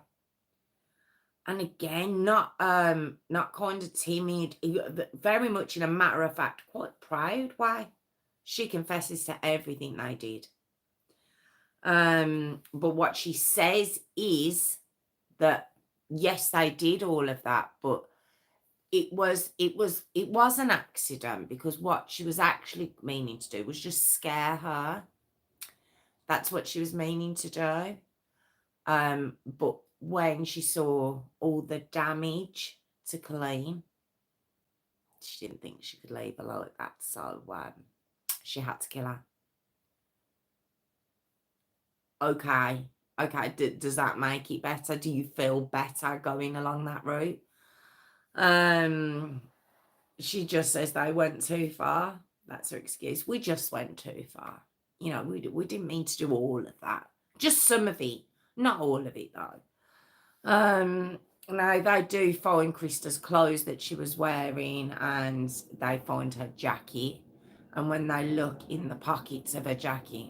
And again, not kind of timid, very much in a matter of fact, quite proud way. She confesses to everything they did. But what she says is that yes, they did all of that, but it was an accident, because what she was actually meaning to do was just scare her. That's what she was meaning to do. But when she saw all the damage to Colleen, she didn't think she could leave her like that, so she had to kill her. Okay, does that make it better? Do you feel better going along that route? She just says they went too far. That's her excuse. We just went too far. You know, we didn't mean to do all of that. Just some of it, not all of it though. Now they do find Christa's clothes that she was wearing, and they find her jacket. And when they look in the pockets of her jacket,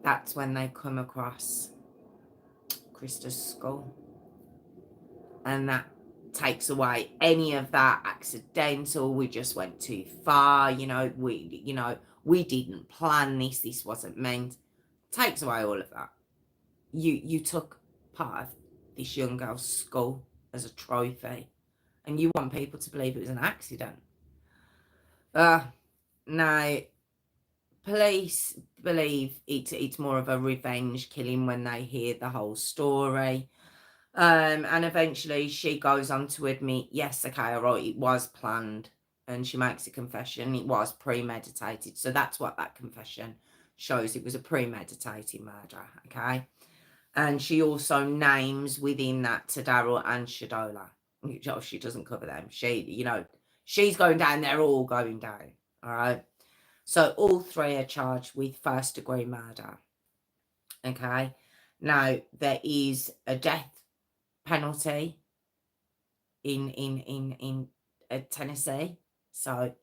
that's when they come across Christa's skull. And that takes away any of that accidental, we just went too far, we didn't plan this, this wasn't meant. Takes away all of that. You took part of this young girl's skull as a trophy, and you want people to believe it was an accident. Now, police believe it's more of a revenge killing when they hear the whole story. And eventually she goes on to admit, yes, okay, all right, it was planned. And she makes a confession, it was premeditated. So that's what that confession shows. It was a premeditated murder, okay? And she also names within that Tadaro and Shadola. She doesn't cover them. She's going down, they're all going down, all right? So all three are charged with first-degree murder, okay? Now, there is a death penalty in Tennessee, so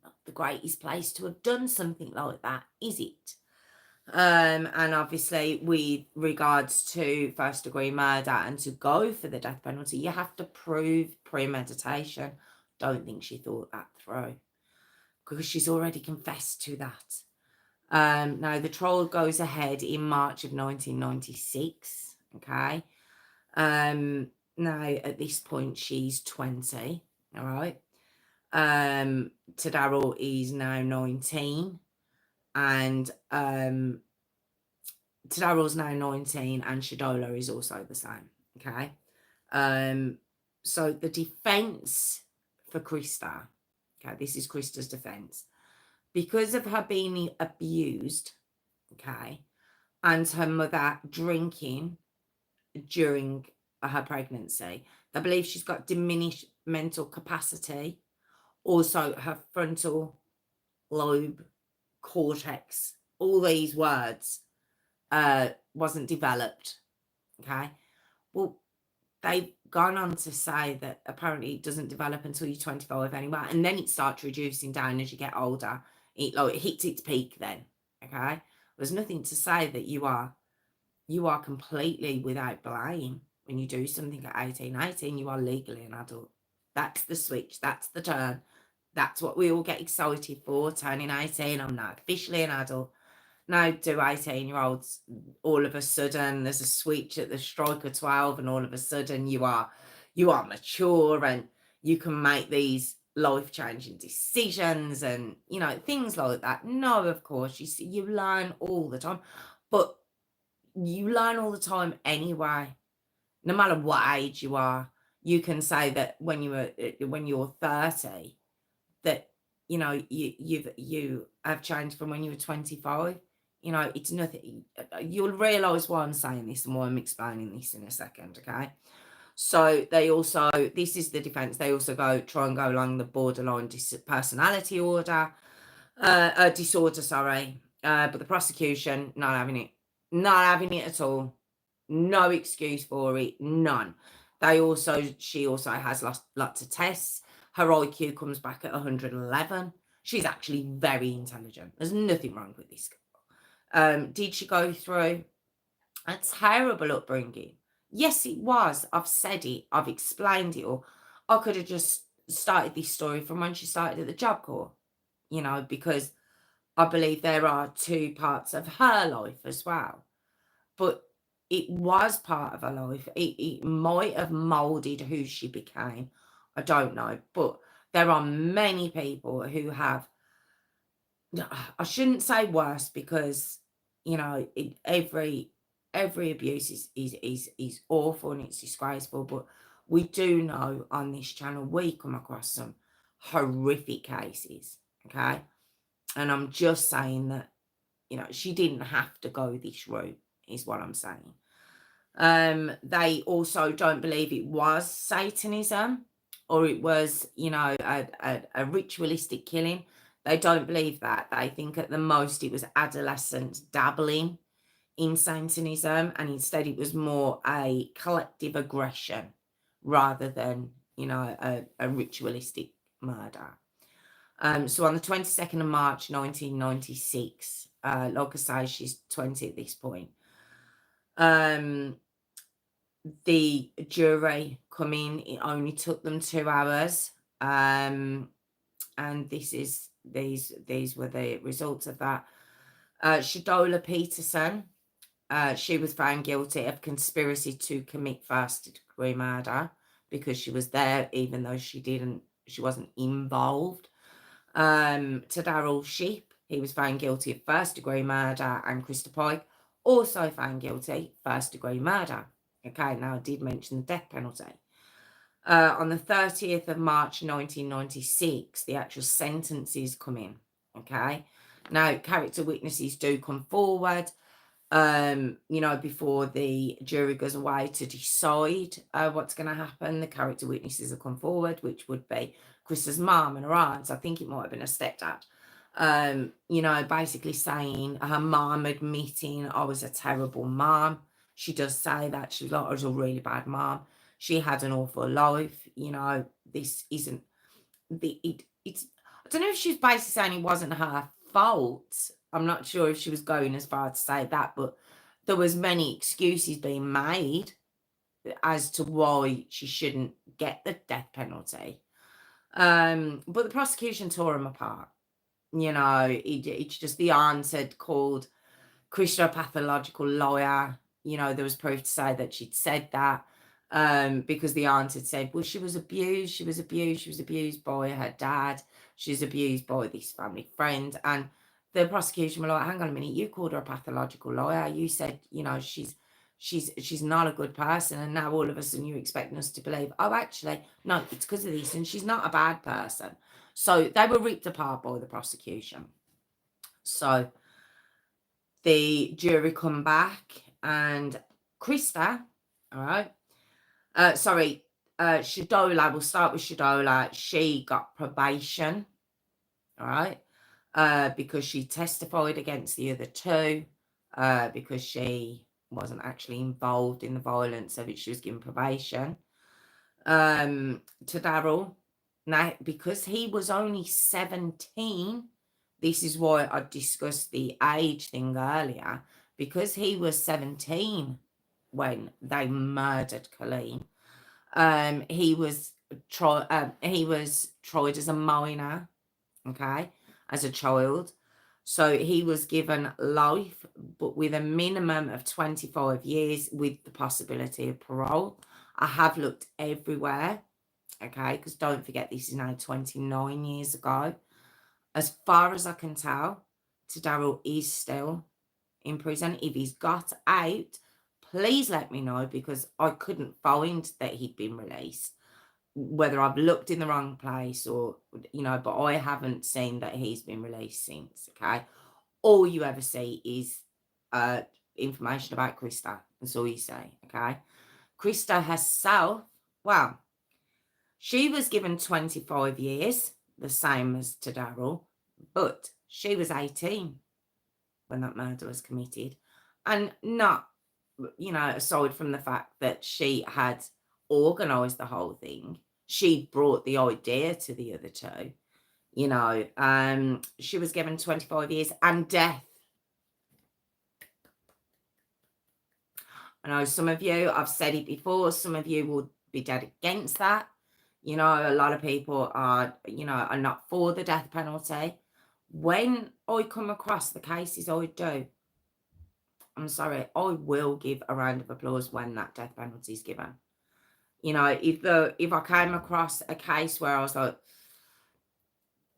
not the greatest place to have done something like that, is it? And obviously, with regards to first degree murder and to go for the death penalty, you have to prove premeditation. Don't think she thought that through, because she's already confessed to that. Now, the trial goes ahead in March of 1996. Okay. Now, at this point, she's 20. All right. Tadaro is now 19. And Tadaro's now 19, and Shadola is also the same. Okay. So the defense for Christa, okay, this is Christa's defense. Because of her being abused, okay, and her mother drinking during her pregnancy, they believe she's got diminished mental capacity. Also, her frontal lobe cortex, all these words, wasn't developed. Okay. Well, they've gone on to say that apparently it doesn't develop until you're 25 anyway, and then it starts reducing down as you get older. It hits its peak then. Okay. There's nothing to say that you are completely without blame when you do something at 18. 18, you are legally an adult. That's the switch. That's the turn. That's what we all get excited for, turning 18. I'm now officially an adult. Now, do 18-year-olds all of a sudden there's a switch at the stroke of 12, and all of a sudden you are mature and you can make these life-changing decisions and, you know, things like that? No, of course, you learn all the time, but you learn all the time anyway. No matter what age you are, you can say that when you're 30, that, you know, you have changed from when you were 25. You know, it's nothing. You'll realise why I'm saying this and why I'm explaining this in a second, okay? So they also, this is the defence, they also try and go along the borderline personality disorder, sorry. But the prosecution, not having it. Not having it at all. No excuse for it. None. She also has lots of tests. Her IQ comes back at 111. She's actually very intelligent. There's nothing wrong with this girl. Did she go through a terrible upbringing? Yes, it was. I've said it. I've explained it all. I could have just started this story from when she started at the Job Corps, you know, because I believe there are two parts of her life as well. But it was part of her life. It might have moulded who she became. I don't know. But there are many people who have, I shouldn't say worse, because, you know, every abuse is awful and it's disgraceful. But we do know on this channel we come across some horrific cases. Okay. And I'm just saying that, you know, she didn't have to go this route, is what I'm saying. They also don't believe it was Satanism or it was, you know, a ritualistic killing. They don't believe that. They think at the most it was adolescents dabbling in Satanism, and instead it was more a collective aggression rather than, you know, a ritualistic murder. So on the 22nd of March 1996, like I say, she's 20 at this point. The jury come in. It only took them 2 hours, and these were the results of that. Shadola Peterson, she was found guilty of conspiracy to commit first-degree murder because she was there, even though she wasn't involved. Tadaro Sheep, he was found guilty of first-degree murder, and Christa Pike also found guilty first-degree murder. Okay, now I did mention the death penalty. On the 30th of March 1996, the actual sentences come in. Okay, now character witnesses do come forward, you know, before the jury goes away to decide what's going to happen. The character witnesses have come forward, which would be Chris's mum and her aunts. I think it might have been a stepdad. You know, basically saying her mum admitting, I was a terrible mum. She does say that. She's like, I was a really bad mum. She had an awful life. You know, this isn't it's I don't know if she's basically saying it wasn't her fault, I'm not sure if she was going as far to say that, but there was many excuses being made as to why she shouldn't get the death penalty. But the prosecution tore him apart. It's just the aunt had called Christa a pathological liar. There was proof to say that she'd said that, because the aunt had said, well, she was abused by her dad, she was abused by this family friend. And the prosecution were like, hang on a minute, you called her a pathological liar, you said, she's not a good person, and now all of a sudden you're expecting us to believe, oh, actually, no, it's because of this, and she's not a bad person. So they were ripped apart by the prosecution. So the jury come back, and Christa, all right, Shadola, we'll start with Shadola. She got probation, all right, because she testified against the other two, because she wasn't actually involved in the violence, so she was given probation. To Daryl, now, because he was only 17, this is why I discussed the age thing earlier, because he was 17 when they murdered Colleen. He was tried as a minor, okay, as a child. So he was given life, but with a minimum of 25 years with the possibility of parole. I have looked everywhere, okay, because don't forget this is now 29 years ago. As far as I can tell, Daryl is still in prison. If he's got out, please let me know, because I couldn't find that he'd been released. Whether I've looked in the wrong place or, but I haven't seen that he's been released since, okay? All you ever see is information about Christa. That's all you say, okay? Christa herself, well, she was given 25 years, the same as to Daryl, but she was 18 when that murder was committed. And not, aside from the fact that she had organised the whole thing, she brought the idea to the other two. She was given 25 years and death. I know some of you, I've said it before, some of you will be dead against that. A lot of people are not for the death penalty. When I come across the cases I do, I'm sorry, I will give a round of applause when that death penalty is given. If I came across a case where I was like,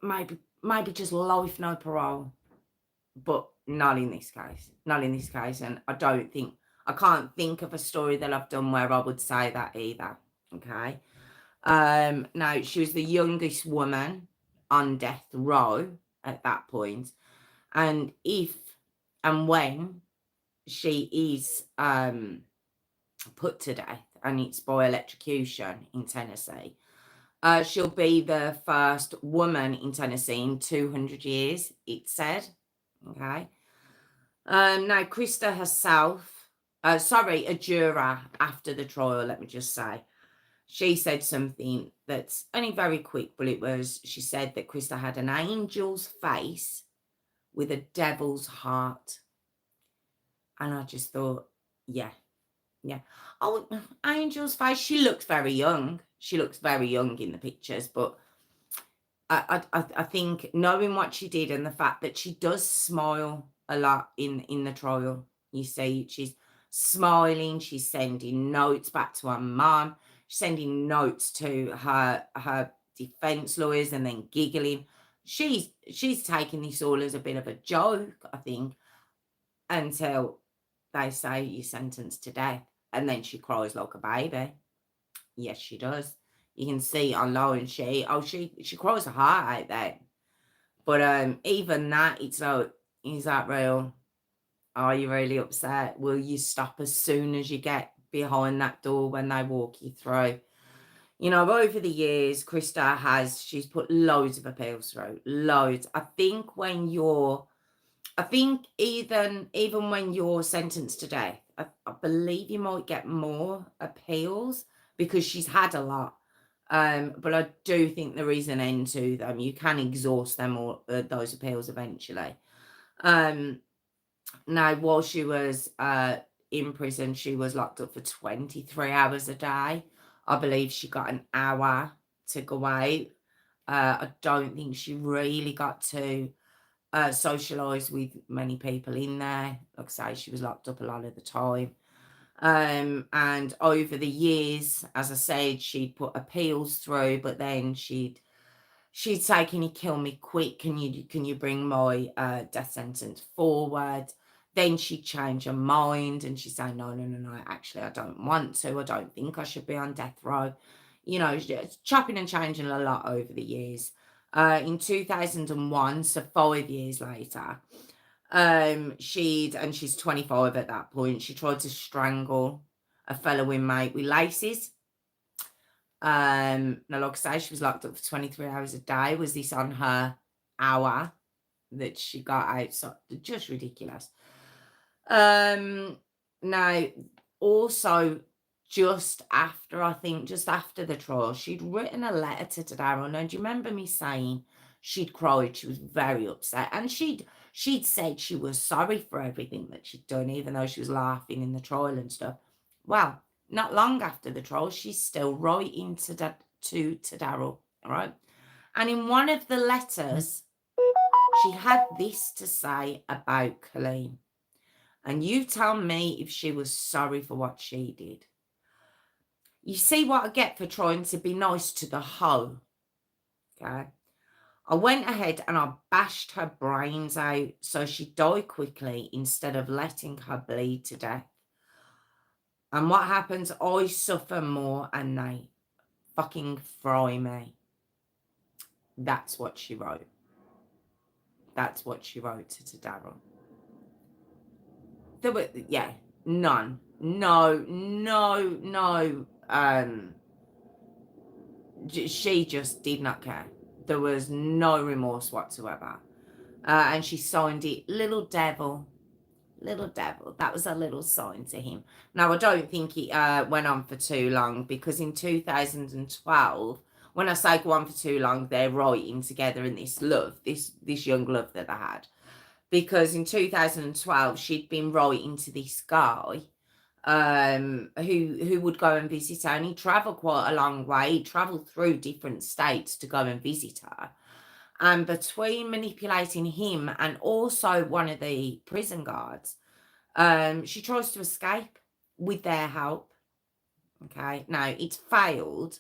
maybe just life, no parole, but not in this case. Not in this case. And I can't think of a story that I've done where I would say that either. Okay. Now, she was the youngest woman on death row at that point. And if and when she is put to death, and it's by electrocution in Tennessee, she'll be the first woman in Tennessee in 200 years, it said. Okay. Now, Christa herself, a juror after the trial, let me just say, she said something that's only very quick, but she said that Christa had an angel's face with a devil's heart. And I just thought, yeah. Oh, angel's face. She looks very young. She looks very young in the pictures, but I think knowing what she did and the fact that she does smile a lot in the trial, you see, she's smiling, she's sending notes back to her mum, she's sending notes to her defense lawyers and then giggling. She's taking this all as a bit of a joke, I think, until they say you're sentenced to death, and then she cries like a baby. Yes, she does. You can see online she cries her heart out there. But even that, it's like, is that real? Are you really upset? Will you stop as soon as you get behind that door when they walk you through? Over the years, Christa she's put loads of appeals through. Loads. I think even when you're sentenced to death, I believe you might get more appeals because she's had a lot. But I do think there is an end to them. You can exhaust them or those appeals eventually. Now, while she was in prison, she was locked up for 23 hours a day. I believe she got an hour to go out. I don't think she really got to socialise with many people in there. Like I say, she was locked up a lot of the time. And over the years, as I said, she'd put appeals through, but then she'd say, "Can you kill me quick? Can you bring my death sentence forward?" Then she'd change her mind and she'd say, "No, no, no, no, actually, I don't want to. I don't think I should be on death row." You know, just chopping and changing a lot over the years. In 2001, so 5 years later, she's 25 at that point. She tried to strangle a fellow inmate with laces. Now, like I say, she was locked up for 23 hours a day. Was this on her hour that she got out? So just ridiculous. Now, also, just after the trial, she'd written a letter to Daryl. Now, do you remember me saying she'd cried? She was very upset, and she'd said she was sorry for everything that she'd done, even though she was laughing in the trial and stuff. Well, not long after the trial, she's still writing to Daryl, right? And in one of the letters, she had this to say about Colleen. And you tell me if she was sorry for what she did. You see what I get for trying to be nice to the hoe, okay? I went ahead and I bashed her brains out so she'd die quickly instead of letting her bleed to death. And what happens? I suffer more and they fucking fry me. That's what she wrote. That's what she wrote to Daryl. There were, yeah, none. No. She just did not care. There was no remorse whatsoever. And she signed it, Little Devil. Little Devil. That was a little sign to him. Now, I don't think it went on for too long, because in 2012, when I say go on for too long, they're writing together in this love, this young love that they had. Because in 2012, she'd been writing to this guy who would go and visit her, and he travelled quite a long way. He travelled through different states to go and visit her. And between manipulating him and also one of the prison guards, she tries to escape with their help. Okay, now it's failed.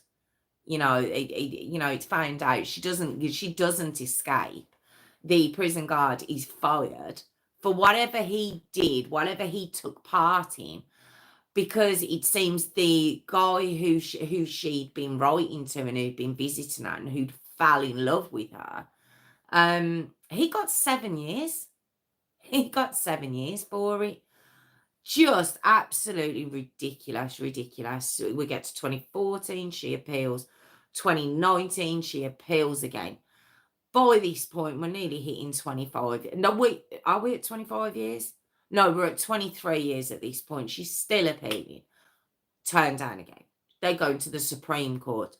It's found out she doesn't escape. The prison guard is fired for whatever he did, whatever he took part in, because it seems the guy who she'd been writing to and who'd been visiting her and who'd fell in love with her, he got 7 years. He got 7 years for it. Just absolutely ridiculous. We get to 2014, she appeals. 2019, she appeals again. By this point, we're nearly hitting 25. No, are we at 25 years? No, we're at 23 years at this point. She's still appealing. Turned down again. They go to the Supreme Court.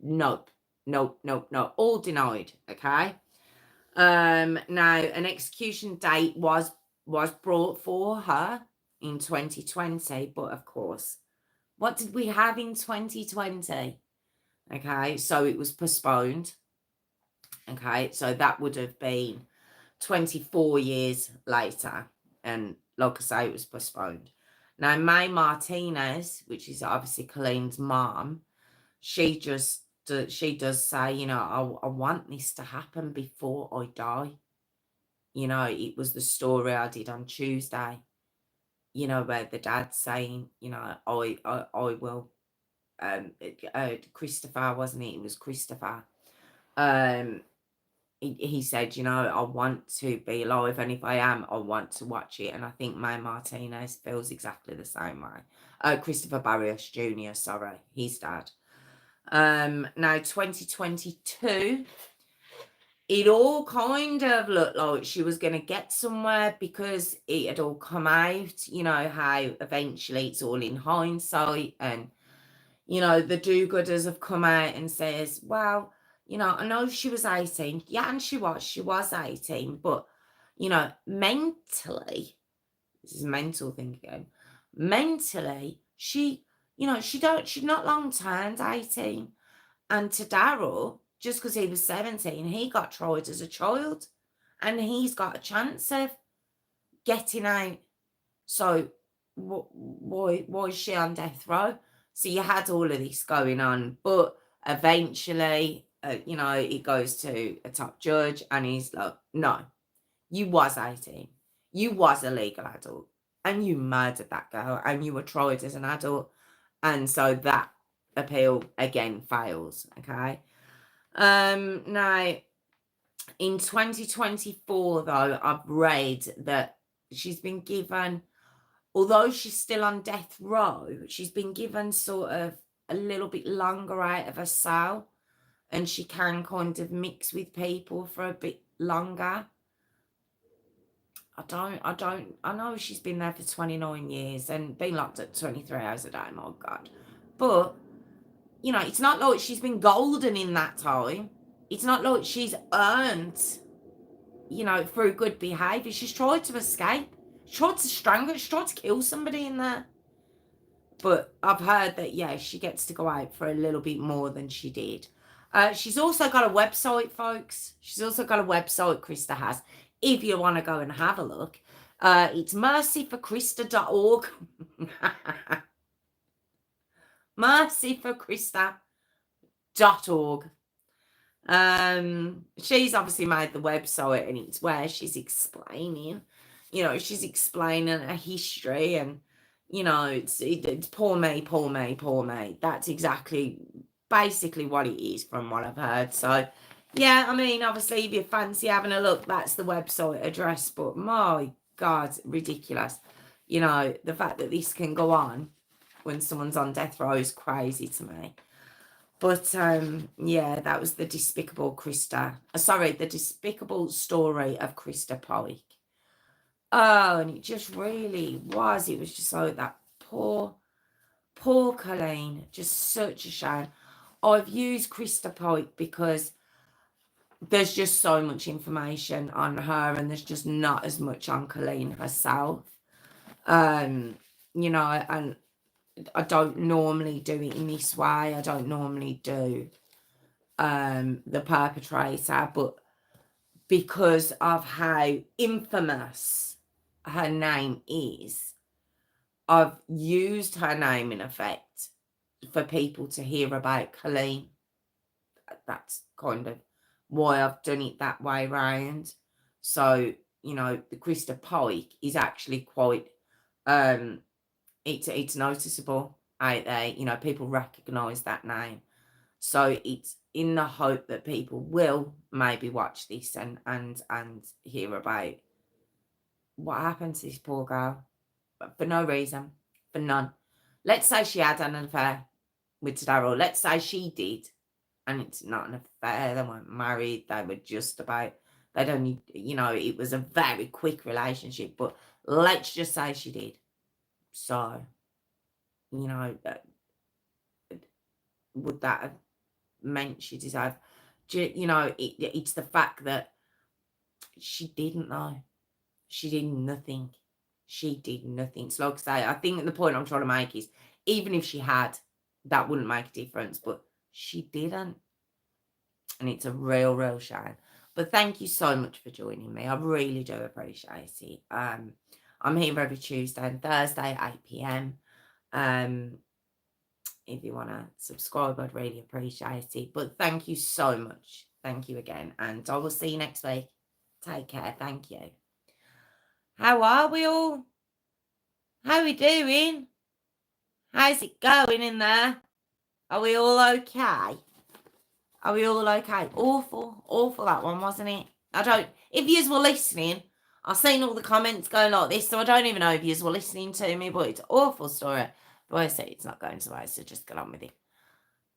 Nope. All denied, okay? Now, an execution date was brought for her in 2020, but of course, what did we have in 2020? Okay, so it was postponed. Okay, so that would have been 24 years later, and like I say, it was postponed. Now, May Martinez, which is obviously Colleen's mom, she does say, I want this to happen before I die. It was the story I did on Tuesday, where the dad's saying, I will. Christopher, wasn't it? It was Christopher. He said, I want to be alive, and if I am, I want to watch it. And I think May Martinez feels exactly the same way. Christopher Barrios Jr., sorry, his dad. Now, 2022, it all kind of looked like she was going to get somewhere, because it had all come out, how eventually it's all in hindsight, and, the do-gooders have come out and says, well, I know she was 18. Yeah, and she was 18, but, you know, mentally, this is a mental thing again. Mentally, she, you know, she's not long turned 18. And to Daryl, just because he was 17, he got tried as a child. And he's got a chance of getting out. So why is she on death row? So you had all of this going on. But eventually, you know, it goes to a top judge and he's like, no, you was 18. You was a legal adult. And you murdered that girl and you were tried as an adult. And so that appeal again fails. Okay. Now in 2024 though, I've read that she's been given, although she's still on death row, she's been given sort of a little bit longer out of her cell and she can kind of mix with people for a bit longer. I know she's been there for 29 years and been locked up 23 hours a day, my God. But, you know, it's not like she's been golden in that time. It's not like she's earned, you know, through good behaviour. She's tried to escape. She tried to strangle. She tried to kill somebody in there. But I've heard that, yeah, she gets to go out for a little bit more than she did. She's also got a website, folks. She's also got a website, Christa has, if you want to go and have a look. It's mercyforchrista.org. mercyforchrista.org. She's obviously made the website and it's where she's explaining, you know, she's explaining her history and, you know, it's poor me, poor me, poor me. That's exactly, basically what it is from what I've heard. So, yeah, I mean, obviously, if you fancy having a look, that's the website address. But my God, ridiculous. You know, the fact that this can go on when someone's on death row is crazy to me. But, yeah, that was the Despicable the Despicable story of Christa Pike. Oh, and it just really was. It was just like that poor Colleen. Just such a shame. I've used Christa Pike because there's just so much information on her and there's just not as much on Colleen herself. You know, and I don't normally do it in this way. I don't normally do the perpetrator, but because of how infamous her name is, I've used her name in effect for people to hear about Colleen. That's kind of why I've done it that way round. So, you know, the Christa Pike is actually quite, it's noticeable out there. You know, people recognise that name. So it's in the hope that people will maybe watch this and hear about what happened to this poor girl. But for no reason, for none. Let's say she had an affair with Daryl. Let's say she did. And it's not an affair. They weren't married. They were just about, they'd only, you know, it was a very quick relationship. But let's just say she did. So, you know, would that have meant she deserved, you know, it's the fact that she didn't know. She did nothing. She did nothing. So like I say, I think the point I'm trying to make is even if she had, that wouldn't make a difference. But she didn't. And it's a real shame. But thank you so much for joining me. I really do appreciate it. I'm here every Tuesday and Thursday, 8 p.m. If you want to subscribe, I'd really appreciate it. But thank you so much. Thank you again. And I will see you next week. Take care. Thank you. How are we all? How are we doing? How's it going in there? Are we all okay? Are we all okay? Awful that one, wasn't it? If yous were listening, I've seen all the comments going like this, so I don't even know if yous were listening to me, but it's an awful story. But I say it's not going to waste, so just get on with it.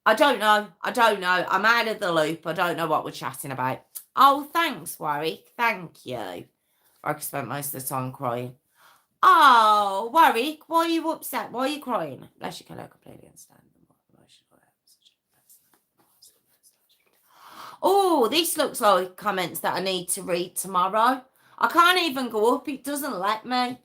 I don't know. I'm out of the loop. I don't know what we're chatting about. Oh, thanks, Warwick. Thank you. I spent most of the time crying. Oh, Warwick, why are you upset? Why are you crying? Bless you, can I completely understand. Oh, this looks like comments that I need to read tomorrow. I can't even go up. It doesn't let me.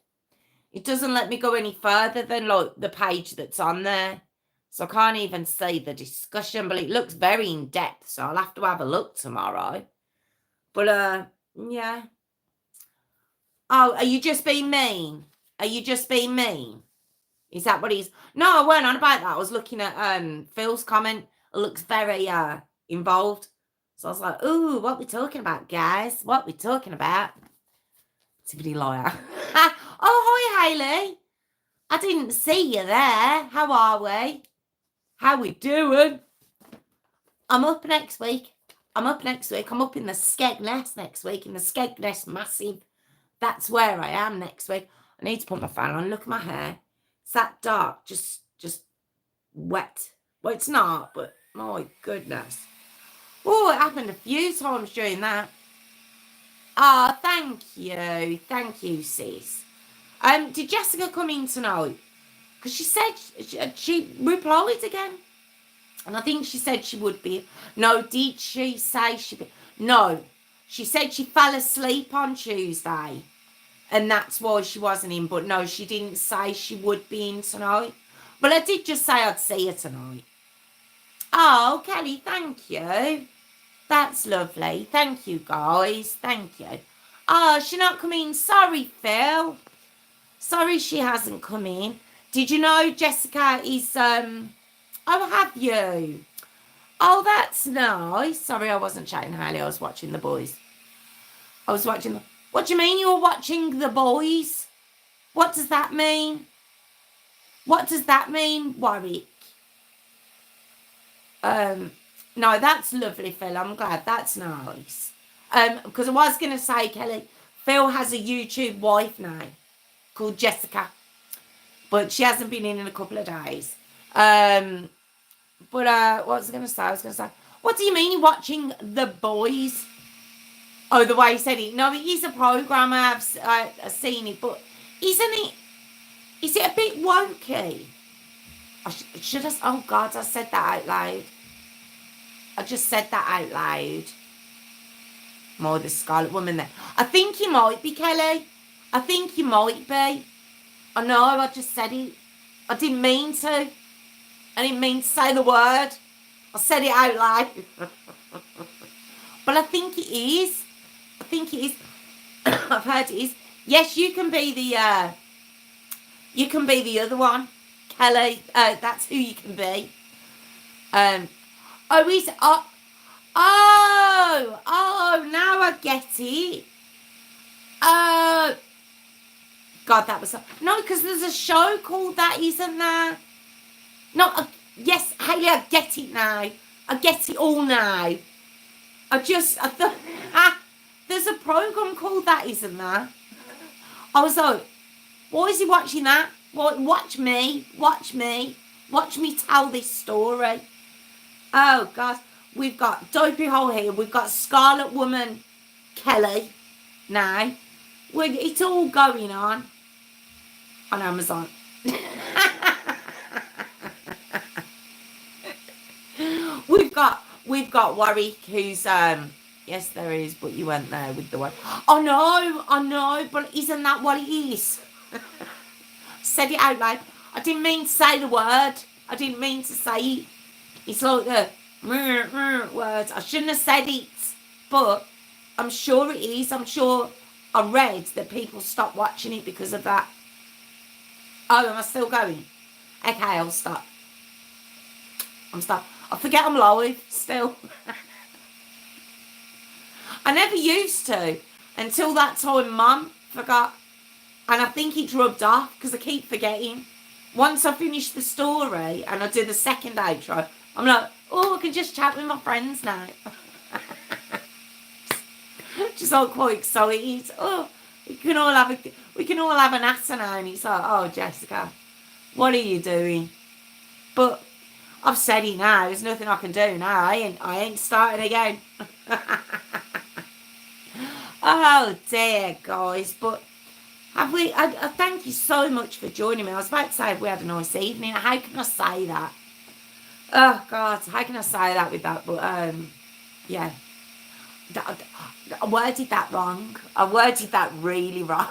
It doesn't let me go any further than like the page that's on there. So I can't even see the discussion, but it looks very in depth. So I'll have to have a look tomorrow. But yeah. Oh, are you just being mean? Are you just being mean? Is that what he's? No, I weren't on about that. I was looking at Phil's comment. It looks very involved. So I was like, ooh, what we talking about, guys? What we talking about? Tippity liar. Oh, hi, Hayley. I didn't see you there. How are we? How we doing? I'm up next week. I'm up in the Skegness next week, in the Skegness Massive. That's where I am next week. I need to put my fan on. Look at my hair. It's that dark, just wet. Well, it's not, but my goodness. Oh, it happened a few times during that. Oh, thank you. Thank you, sis. Did Jessica come in tonight? Because she said she replied again. And I think she said she would be. No, did she say she'd be? No. She said she fell asleep on Tuesday. And that's why she wasn't in. But no, she didn't say she would be in tonight. But I did just say I'd see her tonight. Oh, Kelly, thank you. That's lovely. Thank you, guys. Thank you. Oh, she's not coming. Sorry, Phil. Sorry she hasn't come in. Did you know Jessica is... Oh, have you? Oh, that's nice. Sorry, I wasn't chatting, Hayley. I was watching The Boys. I was watching... What do you mean you were watching The Boys? What does that mean? What does that mean, Warwick? No, that's lovely, Phil. I'm glad. That's nice. Because I was going to say, Kelly, Phil has a YouTube wife now called Jessica. But she hasn't been in a couple of days. But what was I going to say? What do you mean you're watching The Boys? Oh, the way he said it. No, it is a program. I've seen it. But isn't it... Is it a bit wonky? Should I... Oh, God, I said that out loud. I just said that out loud. More the Scarlet Woman there. I think you might be, Kelly. I think you might be. I know, I just said it. I didn't mean to. I didn't mean to say the word. I said it out loud. But I think it is. I think it is. I've heard it is. Yes, you can be the... you can be the other one, Kelly. That's who you can be. Oh, he's... Oh, now I get it. Oh... God, that was... No, because there's a show called that, isn't there? No, yes, Hayley, I get it now. I get it all now. I thought... there's a program called that, isn't there? I was like, why is he watching that? Watch me. Watch me tell this story. Oh, God. We've got Dopey Hole here. We've got Scarlet Woman Kelly now. It's all going on Amazon. We've got Warwick, who's yes there is, but you weren't there with the one. I know, but isn't that what it is? Said it out loud. I didn't mean to say the word. I didn't mean to say it. It's like the words. I shouldn't have said it, but I'm sure it is. I'm sure I read that people stopped watching it because of that. Oh, am I still going? Okay, I'll stop. I forget I'm live still. I never used to until that time Mum forgot. And I think it's rubbed off because I keep forgetting. Once I finish the story and I do the second outro, I'm like, oh, I can just chat with my friends now. Just all quite excited. Oh, we can all have a natter now. And it's like, oh, Jessica, what are you doing? But I've said it now. There's nothing I can do now. I ain't starting again. Oh dear, guys. But have we? I thank you so much for joining me. I was about to say we had a nice evening. How can I say that? Oh God, how can I say that with that? But yeah. I worded that wrong. I worded that really wrong.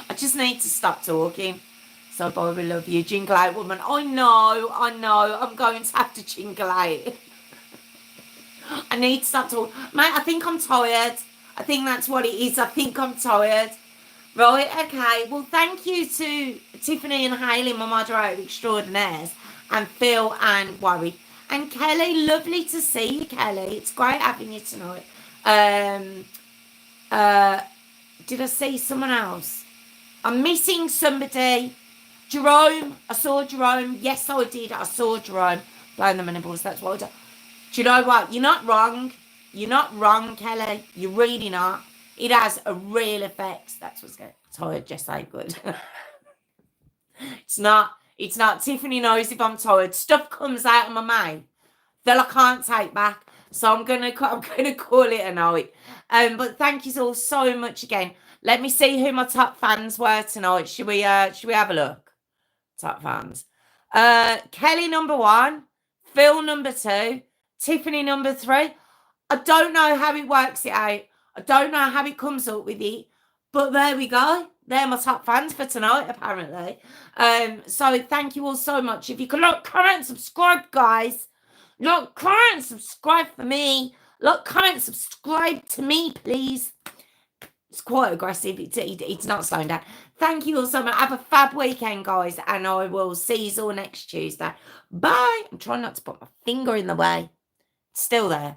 I just need to stop talking. So, Bobby, love you. Jingle out, woman. I know. I'm going to have to jingle out. I need to stop talking. Mate, I think I'm tired. I think that's what it is. I think I'm tired. Right, okay. Well, thank you to Tiffany and Hayley, my moderator extraordinaires, and Phil and Warwick. And Kelly, lovely to see you, Kelly. It's great having you tonight. Did I see someone else? I'm missing somebody. Jerome. I saw Jerome. Yes, I did. I saw Jerome. Blowing the menopause. That's what I do. Do you know what? You're not wrong. You're not wrong, Kelly. You're really not. It has a real effect. That's what's going. Tired, just ain't good. It's not. Tiffany knows if I'm tired. Stuff comes out of my mind that I can't take back. So I'm gonna call it a night. But thank you all so much again. Let me see who my top fans were tonight. Should we have a look? Top fans. Kelly number 1, Phil number 2, Tiffany number 3. I don't know how it works it out. I don't know how it comes up with it. But there we go. They're my top fans for tonight, apparently. So thank you all so much. If you could like, comment, subscribe, guys. Like, comment, subscribe for me. Like, comment, subscribe to me, please. It's quite aggressive. It's not slowing down. Thank you all so much. Have a fab weekend, guys. And I will see you all next Tuesday. Bye. I'm trying not to put my finger in the way. It's still there.